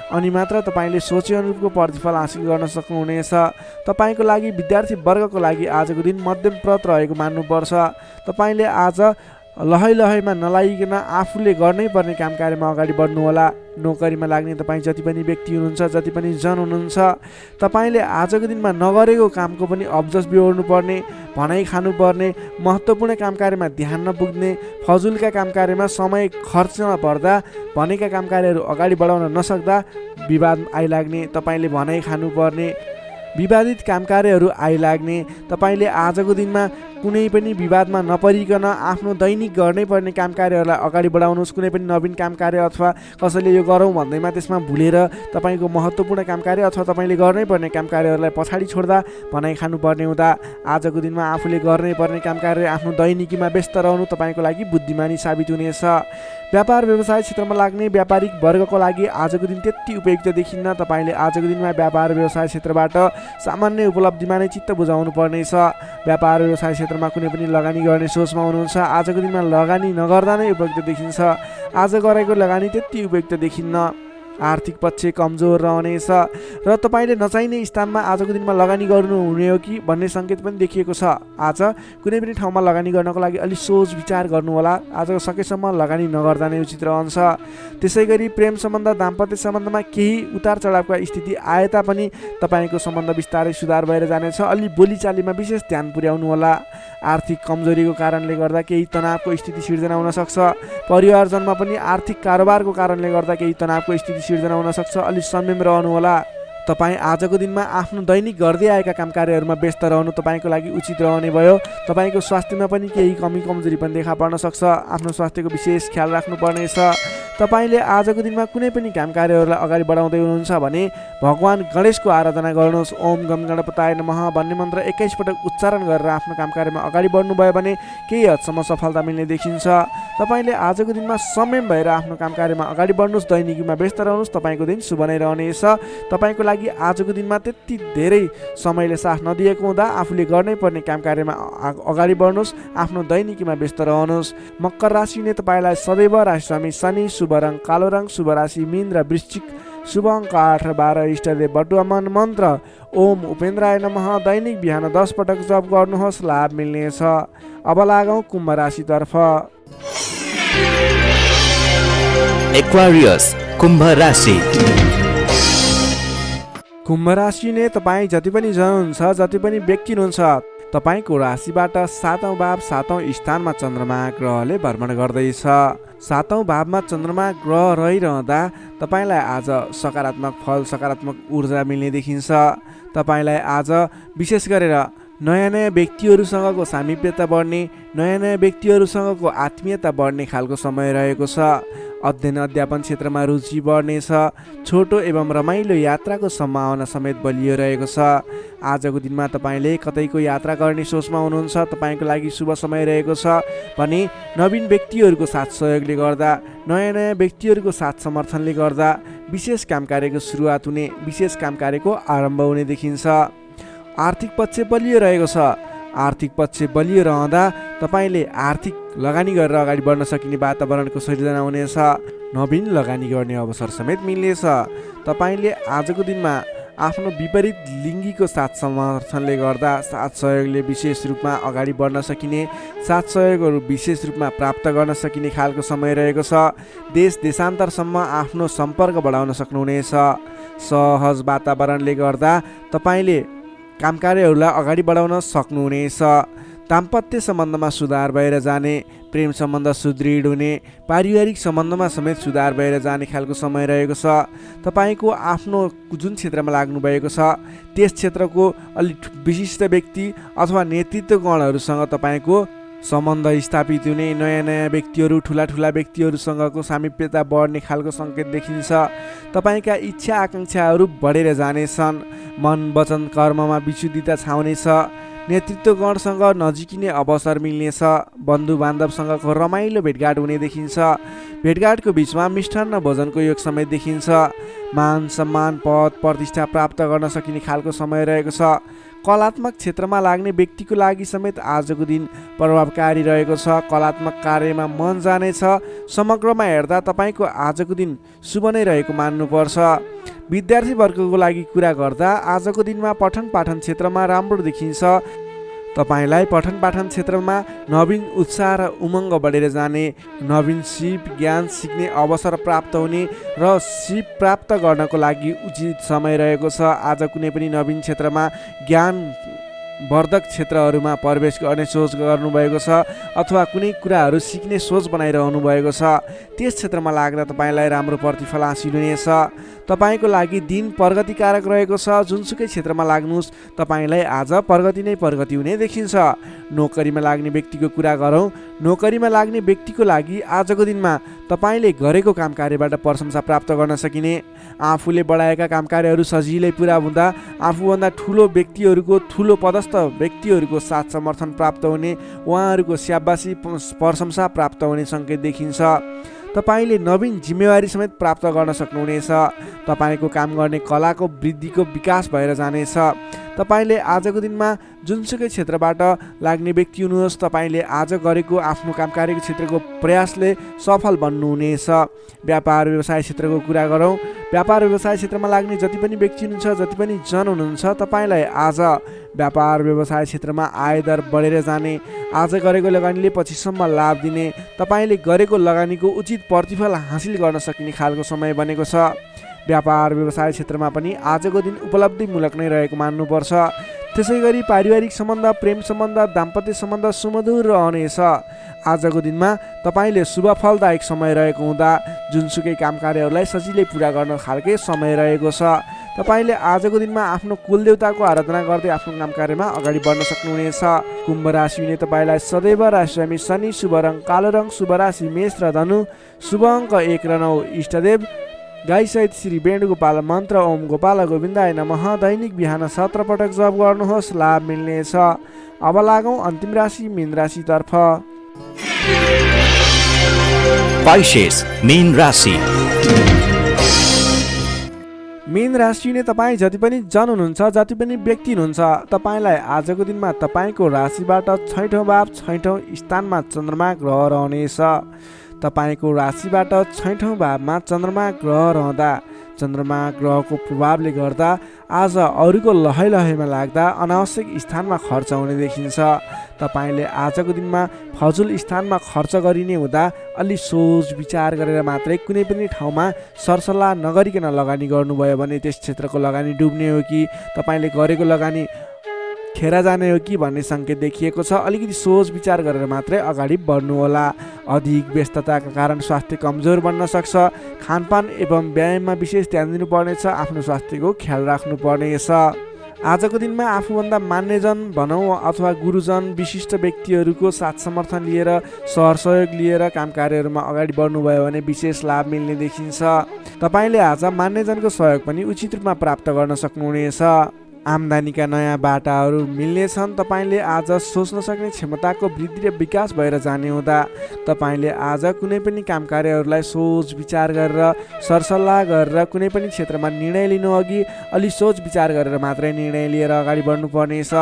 अनि मात्र तपाईँले सोचे अनुरूपको प्रतिफल हासिल गर्न सक्नुहुनेछ। तपाईँको लागि विद्यार्थीवर्गको लागि आजको दिन मध्यमप्रद रहेको मान्नुपर्छ। तपाईँले आज लहैमा नलागिकन आफूले गर्नै पर्ने काम कार्यमा अगाडि बढ्नुहोला। नोकरीमा लाग्ने तपाईँ जति पनि व्यक्ति हुनुहुन्छ, जति पनि जन हुनुहुन्छ, तपाईँले आजको दिनमा नगरेको कामको पनि अब्जस बिहोर्नुपर्ने, भनाइ खानुपर्ने, महत्त्वपूर्ण काम कार्यमा ध्यान नपुग्ने, फजुलका काम कार्यमा समय खर्चमा पर्दा भनेका काम कार्यहरू अगाडि बढाउन नसक्दा विवाद आइलाग्ने, तपाईँले भनाइ खानुपर्ने, विवादित काम कार्यहरू आइलाग्ने। तपाईँले आजको दिनमा कुनै पनि विवादमा नपरिकन आफ्नो दैनिक गर्नै पर्ने काम कार्यहरूलाई अगाडि बढाउनुहोस्। कुनै पनि नवीन काम कार्य अथवा कसैले यो गरौँ भन्दैमा त्यसमा भुलेर तपाईँको महत्त्वपूर्ण काम कार्य अथवा तपाईँले गर्नै पर्ने काम कार्यहरूलाई पछाडि छोड्दा भनाइ खानुपर्ने हुँदा आजको दिनमा आफूले गर्नै पर्ने काम कार्य आफ्नो दैनिकीमा व्यस्त रहनु तपाईँको लागि बुद्धिमानी साबित हुनेछ। व्यापार व्यवसाय क्षेत्रमा लाग्ने व्यापारिक वर्गको लागि आजको दिन त्यति उपयुक्त देखिन्न। तपाईँले आजको दिनमा व्यापार व्यवसाय क्षेत्रबाट सामान्य उपलब्धिमा नै चित्त बुझाउनु पर्नेछ। व्यापार व्यवसाय क्षेत्रमा कुनै पनि लगानी गर्ने सोचमा हुनुहुन्छ, आजको दिनमा लगानी नगर्दा नै उपयुक्त देखिन्छ। आज गरेको लगानी त्यति उपयुक्त देखिन्न। आर्थिक पक्ष कमजोर रहनेछ र तपाईँले नचाहिने स्थानमा आजको दिनमा लगानी गर्नुहुने हो कि भन्ने सङ्केत पनि देखिएको छ। आज कुनै पनि ठाउँमा लगानी गर्नको लागि अलि सोच विचार गर्नुहोला। आज सकेसम्म लगानी नगर्दा नै उचित रहन्छ। त्यसै गरी प्रेम सम्बन्ध दाम्पत्य सम्बन्धमा केही उतार चढावका स्थिति आए तापनि तपाईँको सम्बन्ध बिस्तारै सुधार भएर जानेछ। अलि बोलीचालीमा विशेष ध्यान पुर्याउनु होला। आर्थिक कमजोरीको कारणले गर्दा केही तनावको स्थिति सिर्जना हुन सक्छ। परिवारजनमा पनि आर्थिक कारोबारको कारणले गर्दा केही तनावको स्थिति सिर्जना हुन सक्छ। अलि संयम रहनुहोला। तपाईँ आजको दिनमा आफ्नो दैनिक गर्दै आएका काम कार्यहरूमा व्यस्त रहनु तपाईँको लागि उचित रहने भयो। तपाईँको स्वास्थ्यमा पनि केही कमी कमजोरी पनि देखा पर्न सक्छ। आफ्नो स्वास्थ्यको विशेष ख्याल राख्नुपर्नेछ। तपाईँले आजको दिनमा कुनै पनि काम कार्यहरूलाई अगाडि बढाउँदै हुनुहुन्छ भने भगवान गणेशको आराधना गर्नुहोस्। ओम गम गणपताय नमः भन्ने मन्त्र 21 पटक उच्चारण गरेर आफ्नो काम कार्यमा अगाडि बढ्नुभयो भने केही हदसम्म सफलता मिल्ने देखिन्छ। तपाईँले आजको दिनमा संयम भएर आफ्नो काम कार्यमा अगाडि बढ्नुहोस्। दैनिकीमा व्यस्त रहनुहोस्। तपाईँको दिन शुभ नै रहनेछ। तपाईँको लागि आजको दिनमा त्यति धेरै समयले साथ नदिएको हुँदा आफूले गर्नै पर्ने काम कार्यमा अगाडि बढ्नुहोस्। आफ्नो दैनिकीमा व्यस्त रहनुहोस्। मकर राशिले तपाईँलाई सदैव राशिस्वामी शनि, शुभ रङ कालो रङ, शुभ राशि मीन र वृश्चिक, शुभ अङ्क 8 र 12, इष्टदेव बटुवामन, मन्त्र ओम उपेन्द्राय नमः दैनिक बिहान 10 पटक जप गर्नुहोस्। लाभ मिल्नेछ। अब लागौँ कुम्भ राशितर्फ। एक्वारियस कुम्भ राशि। कुम्भ राशि नै तपाईँ जति पनि जन हुनुहुन्छ, जति पनि व्यक्ति हुनुहुन्छ, तपाईँको राशिबाट 7औं भाव 7औं स्थानमा चन्द्रमा ग्रहले भ्रमण गर्दैछ। 7औं भावमा चन्द्रमा ग्रह रहिरहँदा तपाईँलाई आज सकारात्मक फल, सकारात्मक ऊर्जा मिल्ने देखिन्छ। तपाईँलाई आज विशेष गरेर नयाँ नयाँ व्यक्तिहरूसँगको सामिप्यता बढ्ने, नयाँ नयाँ व्यक्तिहरूसँगको आत्मीयता बढ्ने खालको समय रहेको छ। अध्ययन अध्यापन क्षेत्रमा रुचि बढ्नेछ। छोटो एवं रमाइलो यात्राको सम्भावना समेत बलियो रहेको छ। आजको दिनमा तपाईँले कतैको यात्रा गर्ने सोचमा हुनुहुन्छ। तपाईँको लागि शुभ समय रहेको छ भने नवीन व्यक्तिहरूको साथ सहयोगले गर्दा, नयाँ नयाँ व्यक्तिहरूको साथ समर्थनले गर्दा विशेष काम कार्यको सुरुवात हुने, विशेष काम कार्यको आरम्भ हुने देखिन्छ। आर्थिक पक्ष बलियो रहेको छ। आर्थिक पक्ष बलियो रहँदा तपाईँले आर्थिक लगानी गरेर अगाडि बढ्न सकिने वातावरणको सृजना हुनेछ। नवीन लगानी गर्ने अवसर समेत मिल्नेछ। तपाईँले आजको दिनमा आफ्नो विपरीत लिङ्गीको साथ समर्थनले गर्दा साथ सहयोगले विशेष रूपमा अगाडि बढ्न सकिने, साथ सहयोगहरू विशेष रूपमा प्राप्त गर्न सकिने खालको समय रहेको छ। देश देशान्तरसम्म आफ्नो सम्पर्क बढाउन सक्नुहुनेछ। सहज वातावरणले गर्दा तपाईँले काम कार्यहरूलाई अगाडि बढाउन सक्नुहुनेछ। दाम्पत्य सम्बन्धमा सुधार भएर जाने, प्रेम सम्बन्ध सुदृढ हुने, पारिवारिक सम्बन्धमा समेत सुधार भएर जाने खालको समय रहेको छ। तपाईँको आफ्नो जुन क्षेत्रमा लाग्नु भएको छ त्यस क्षेत्रको अलिक विशिष्ट व्यक्ति अथवा नेतृत्वगणहरूसँग तपाईँको सम्बन्ध स्थापित हुने, नयाँ नयाँ व्यक्तिहरू, ठुला ठुला व्यक्तिहरूसँगको सामिप्यता बढ्ने खालको सङ्केत देखिन्छ। तपाईँका इच्छा आकाङ्क्षाहरू बढेर जानेछन्। मन वचन कर्ममा विशुद्धिता छाउनेछ। नेतृत्वगणसँग नजिकिने अवसर मिल्नेछ। बन्धु बान्धवसँगको रमाइलो भेटघाट हुने देखिन्छ। भेटघाटको बिचमा मिष्ठान्न भोजनको योग समेत देखिन्छ। मान सम्मान पद प्रतिष्ठा प्राप्त गर्न सकिने खालको समय रहेको छ। कलात्मक क्षेत्रमा लाग्ने व्यक्तिको लागि समेत आजको दिन प्रभावकारी रहेको छ। कलात्मक कार्यमा मन जानेछ। समग्रमा हेर्दा तपाईँको आजको दिन शुभ नै रहेको मान्नुपर्छ। विद्यार्थी वर्गको लागि कुरा गर्दा आजको दिनमा पठन पाठन क्षेत्रमा राम्रो देखिन्छ। तपाईँलाई पठन पाठन क्षेत्रमा नवीन उत्साह र उमङ्ग बढेर जाने, नवीन सिप ज्ञान सिक्ने अवसर प्राप्त हुने र सिप प्राप्त गर्नको लागि उचित समय रहेको छ। आज कुनै पनि नवीन क्षेत्रमा ज्ञान वर्धक क्षेत्रहरूमा प्रवेश गर्ने सोच गर्नुभएको छ अथवा कुनै कुराहरू सिक्ने सोच बनाइरहनु भएको छ। त्यस क्षेत्रमा लाग्दा तपाईँलाई राम्रो प्रतिफल हासिल हुनेछ। तपाईँको लागि दिन प्रगतिकारक रहेको छ। जुनसुकै क्षेत्रमा लाग्नुहोस् तपाईँलाई आज प्रगति नै प्रगति हुने देखिन्छ। नोकरीमा लाग्ने व्यक्तिको कुरा गरौँ। नोकरीमा लाग्ने व्यक्तिको लागि आजको दिनमा तपाईँले गरेको काम कार्यबाट प्रशंसा प्राप्त गर्न सकिने, आफूले बढाएका काम कार्यहरू सजिलै पुरा हुँदा आफूभन्दा ठुलो व्यक्तिहरूको, ठुलो पदस्थ व्यक्तिहरूको साथ समर्थन प्राप्त हुने, उहाँहरूको स्याबासी प्रशंसा प्राप्त हुने सङ्केत देखिन्छ। तपाईँले नवीन जिम्मेवारी समेत प्राप्त गर्न सक्नुहुनेछ। तपाईँको काम गर्ने कलाको वृद्धिको विकास भएर जानेछ। तपाईँले आजको दिनमा जुनसुकै क्षेत्रबाट लाग्ने व्यक्ति हुनुहोस्, तपाईँले आज गरेको आफ्नो कामकार्यको क्षेत्रको प्रयासले सफल बन्नुहुनेछ। व्यापार व्यवसाय क्षेत्रको कुरा गरौँ। व्यापार व्यवसाय क्षेत्रमा लाग्ने जति पनि व्यक्ति हुनुहुन्छ, जति पनि जन हुनुहुन्छ, तपाईँलाई आज व्यापार व्यवसाय क्षेत्रमा आयदर बढेर जाने, आज गरेको लगानीले पछिसम्म लाभ दिने, तपाईँले गरेको लगानीको उचित प्रतिफल हासिल गर्न सकिने खालको समय बनेको छ। व्यापार व्यवसाय क्षेत्रमा पनि आजको दिन उपलब्धिमूलक नै रहेको मान्नुपर्छ। त्यसै गरी पारिवारिक सम्बन्ध, प्रेम सम्बन्ध, दाम्पत्य सम्बन्ध सुमधुर रहनेछ। आजको दिनमा तपाईँले शुभ फलदायक समय रहेको हुँदा जुनसुकै काम कार्यहरूलाई सजिलै पुरा गर्न खालके समय रहेको छ। तपाईँले आजको दिनमा आफ्नो कुलदेवताको आराधना गर्दै आफ्नो काम कार्यमा अगाडि बढ्न सक्नुहुनेछ। कुम्भ राशि हुने तपाईँलाई सदैव राशिस्वामी शनि, शुभ रङ कालो रङ, शुभ राशि मेष र धनु, शुभ अङ्क 1 र 9, इष्टदेव गाई सहित श्री वेणुगोपाल मन्त्र ओम गोपाल गोविन्दाय नमः दैनिक बिहान 17 पटक जप गर्नुहोस्, लाभ मिल्नेछ। अब लागौँ अन्तिम राशि मीन राशितर्फ। Pisces, मीन राशि। मीन राशि हुने तपाईँ जति पनि जन हुनुहुन्छ, जति पनि व्यक्ति हुनुहुन्छ, तपाईँलाई आजको दिनमा तपाईँको राशिबाट 6औँ भाव 6औँ स्थानमा चन्द्रमा ग्रह रहनेछ। तपाईँको राशिबाट 6औँ भावमा चन्द्रमा ग्रह रहँदा चन्द्रमा ग्रहको प्रभावले गर्दा आज अरूको लहैमा लाग्दा अनावश्यक स्थानमा खर्च हुने देखिन्छ। तपाईँले आजको दिनमा फजुल स्थानमा खर्च गरिने हुँदा अलि सोच विचार गरेर मात्रै कुनै पनि ठाउँमा सरसल्लाह नगरिकन लगानी गर्नुभयो भने त्यस क्षेत्रको लगानी डुब्ने हो कि तपाईँले गरेको लगानी खेर जाने हो कि भन्ने सङ्केत देखिएको छ। अलिकति सोच विचार गरेर मात्रै अगाडि बढ्नुहोला। अधिक व्यस्तताका कारण स्वास्थ्य कमजोर बन्न सक्छ। खानपान एवं व्यायाममा विशेष ध्यान दिनुपर्नेछ। आफ्नो स्वास्थ्यको ख्याल राख्नुपर्नेछ। आजको दिनमा आफूभन्दा मान्यजन भनौँ अथवा गुरुजन विशिष्ट व्यक्तिहरूको साथ समर्थन लिएर सहयोग लिएर काम कार्यहरूमा अगाडि बढ्नुभयो भने विशेष लाभ मिल्ने देखिन्छ। तपाईँले आज मान्यजनको सहयोग पनि उचित रूपमा प्राप्त गर्न सक्नुहुनेछ। आम्दानीका नयाँ बाटाहरू मिल्नेछन्। तपाईँले आज सोच्न सक्ने क्षमताको वृद्धि र विकास भएर जाने हुँदा तपाईँले आज कुनै पनि काम कार्यहरूलाई सोच विचार गरेर सरसल्लाह गरेर कुनै पनि क्षेत्रमा निर्णय लिनु अघि अलि सोच विचार गरेर मात्रै निर्णय लिएर अगाडि बढ्नुपर्नेछ।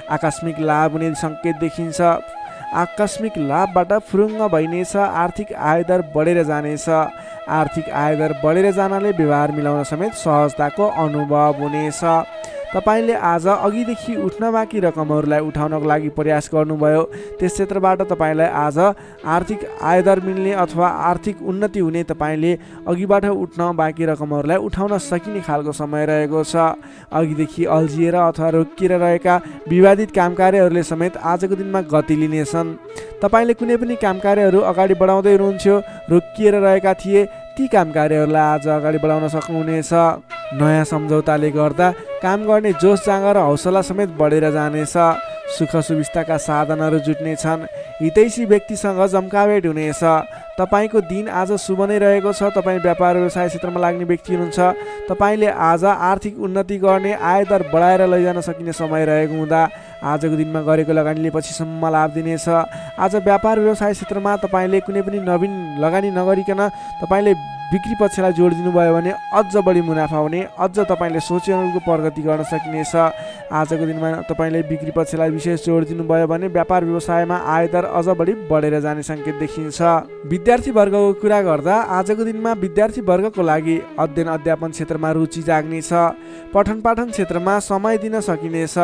आकस्मिक लाभ हुने सङ्केत देखिन्छ। आकस्मिक लाभबाट फुरुङ्ग भइनेछ। आर्थिक आयदर बढेर जानेछ। आर्थिक आयदर बढेर जानाले व्यवहार मिलाउन समेत सहजताको अनुभव हुनेछ। तपाईँले आज अघिदेखि उठ्न बाँकी रकमहरूलाई उठाउनको लागि प्रयास गर्नुभयो, त्यस क्षेत्रबाट तपाईँलाई आज आर्थिक आयदर मिल्ने अथवा आर्थिक उन्नति हुने, तपाईँले अघिबाट उठ्न बाँकी रकमहरूलाई उठाउन सकिने खालको समय रहेको छ। अघिदेखि अल्झिएर अथवा रोकिएर रहेका विवादित काम कार्यहरूले समेत आजको दिनमा गति लिनेछन्। तपाईँले कुनै पनि काम कार्यहरू अगाडि बढाउँदै हुनुहुन्थ्यो, रोकिएर रहेका थिए, ती काम कार्यहरूलाई आज अगाडि बढाउन सक्नुहुनेछ। नयाँ सम्झौताले गर्दा काम गर्ने जोस जाँगर र हौसला समेत बढेर जानेछ। सुख सुविस्ताका साधनहरू जुट्नेछन्। हितैषी व्यक्तिसँग जम्काभेट हुनेछ। तपाईँको दिन आज शुभ नै रहेको छ। तपाईँ व्यापार व्यवसाय क्षेत्रमा लाग्ने व्यक्ति हुनुहुन्छ। तपाईँले आज आर्थिक उन्नति गर्ने, आयदर बढाएर लैजान सकिने समय रहेको हुँदा आजको दिनमा गरेको लगानीले पछिसम्म लाभ दिनेछ। आज व्यापार व्यवसाय क्षेत्रमा तपाईँले कुनै पनि नवीन लगानी नगरिकन तपाईँले बिक्री पक्षलाई जोड दिनुभयो भने अझ बढी मुनाफा हुने, अझ तपाईँले सोचे अनुरूपको प्रगति गर्न सकिनेछ। आजको दिनमा तपाईँले बिक्री पक्षलाई विशेष जोड दिनुभयो भने व्यापार व्यवसायमा आयदर अझ बढी बढेर जाने सङ्केत देखिन्छ। विद्यार्थी वर्गको कुरा गर्दा आजको दिनमा विद्यार्थी वर्गको लागि अध्ययन अध्यापन क्षेत्रमा रुचि जाग्नेछ। पठन पाठन क्षेत्रमा समय दिन सकिनेछ।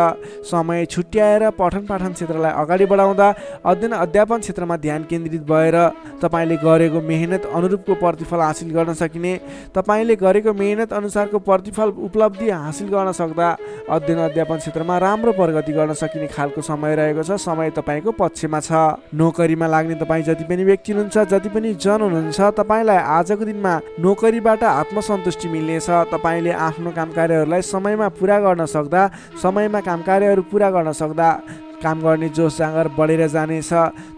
समय छुट्याएर पठन पाठन क्षेत्रलाई अगाडि बढाउँदा अध्ययन अध्यापन क्षेत्रमा ध्यान केन्द्रित भएर तपाईँले गरेको मेहनत अनुरूपको प्रतिफल हासिल गर्न सकिने, तपाईँले गरेको मेहनत अनुसारको प्रतिफल उपलब्धि हासिल गर्न सक्दा अध्ययन अध्यापन क्षेत्रमा राम्रो प्रगति गर्न सकिने खालको समय रहेको छ। समय तपाईँको पक्षमा छ। नोकरीमा लाग्ने तपाईँ जति पनि व्यक्ति हुनुहुन्छ, जति पनि जन हुनुहुन्छ, तपाईँलाई आजको दिनमा नोकरीबाट आत्मसन्तुष्टि मिल्नेछ। तपाईँले आफ्नो काम कार्यहरूलाई समयमा पुरा गर्न सक्दा, समयमा काम कार्यहरू पुरा गर्न सक्दा काम गर्ने जोस जाँगर बढेर जानेछ।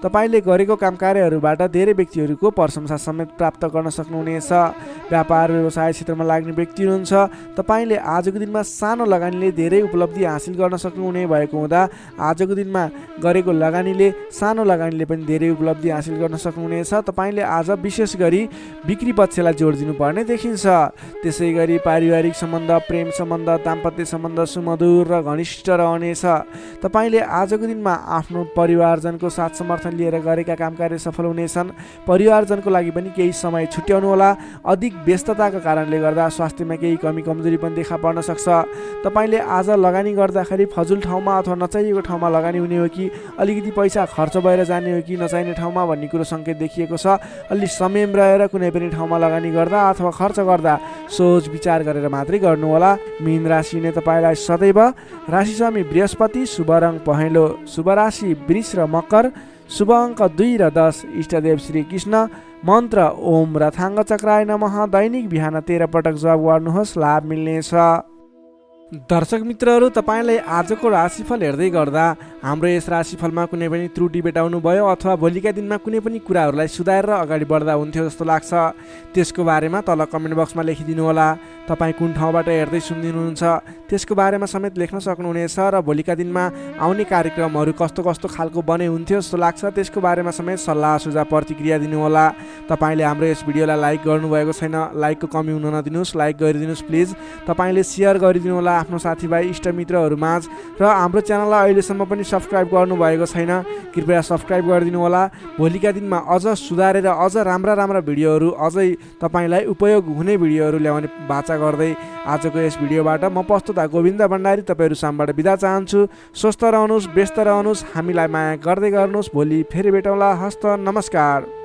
तपाईँले गरेको काम कार्यहरूबाट धेरै व्यक्तिहरूको प्रशंसा समेत प्राप्त गर्न सक्नुहुनेछ। व्यापार व्यवसाय क्षेत्रमा लाग्ने व्यक्ति हुनुहुन्छ, तपाईँले आजको दिनमा सानो लगानीले धेरै उपलब्धि हासिल गर्न सक्नुहुने भएको हुँदा आजको दिनमा गरेको लगानीले सानो लगानीले पनि धेरै उपलब्धि हासिल गर्न सक्नुहुनेछ। तपाईँले आज विशेष गरी बिक्री पक्षलाई जोड दिनुपर्ने देखिन्छ। त्यसै गरी पारिवारिक सम्बन्ध, प्रेम सम्बन्ध, दाम्पत्य सम्बन्ध सुमधुर र घनिष्ठ रहनेछ। तपाईँले आजको दिनमा आफ्नो परिवारजनको साथ समर्थन लिएर गरेका काम कार्य सफल हुनेछन्। परिवारजनको लागि पनि केही समय छुट्याउनु होला। अधिक व्यस्तताको कारणले गर्दा स्वास्थ्यमा केही कमी कमजोरी पनि देखा पर्न सक्छ। तपाईँले आज लगानी गर्दाखेरि फजुल ठाउँमा अथवा नचाहिएको ठाउँमा लगानी हुने हो कि अलिकति पैसा खर्च भएर जाने हो कि नचाहिने ठाउँमा भन्ने कुरो सङ्केत देखिएको छ। अलि संयम रहेर कुनै पनि ठाउँमा लगानी गर्दा अथवा खर्च गर्दा सोच विचार गरेर मात्रै गर्नुहोला। मीन राशिले तपाईँलाई सदैव राशिस्वामी बृहस्पति, शुभ रङ पहेँलो, शुभ राशि वृष र मकर, शुभ अङ्क 2 र 10, इष्टदेव श्री कृष्ण, मन्त्र ओम रथाङ्ग चक्राय नमः। दैनिक बिहान 13 पटक जप गर्नुहोस्, लाभ मिल्नेछ। दर्शक मित्रहरू, तपाईँलाई आजको राशिफल हेर्दै गर्दा हाम्रो यस राशिफलमा कुनै पनि त्रुटि भेटाउनु भयो अथवा भोलिका दिनमा कुनै पनि कुराहरूलाई सुधारेर अगाडि बढ्दा हुन्थ्यो जस्तो लाग्छ, त्यसको बारेमा तल कमेन्ट बक्समा लेखिदिनु होला। तपाईँ कुन ठाउँबाट हेर्दै सुनिदिनुहुन्छ त्यसको बारेमा समेत लेख्न सक्नुहुनेछ र भोलिका दिनमा आउने कार्यक्रमहरू कस्तो कस्तो खालको बने हुन्थ्यो जस्तो लाग्छ त्यसको बारेमा समेत सल्लाह सुझाव प्रतिक्रिया दिनुहोला। तपाईँले हाम्रो यस भिडियोलाई लाइक गर्नुभएको छैन, लाइकको कमी हुन नदिनुहोस्, लाइक गरिदिनुहोस् प्लिज। तपाईँले सेयर गरिदिनु होला आफ्नो साथीभाइ इष्टमित्रहरूमाझ र हाम्रो च्यानललाई अहिलेसम्म पनि सब्सक्राइब गर्नुभएको छैन, कृपया सब्सक्राइब गरिदिनु होला। भोलिका दिनमा अझ सुधारेर अझ राम्रा भिडियोहरू, अझै तपाईँलाई उपयोग हुने भिडियोहरू ल्याउने बाचा गर्दै आजको यस भिडियोबाट म प्रस्तुता गोविन्द भण्डारी तपाईँहरू सामबाट बिदा चाहन्छु। स्वस्थ रहनुहोस्, व्यस्त रहनुहोस्, हामीलाई माया गर्दै गर्नुहोस्। भोलि फेरि भेटौँला। हस्त नमस्कार।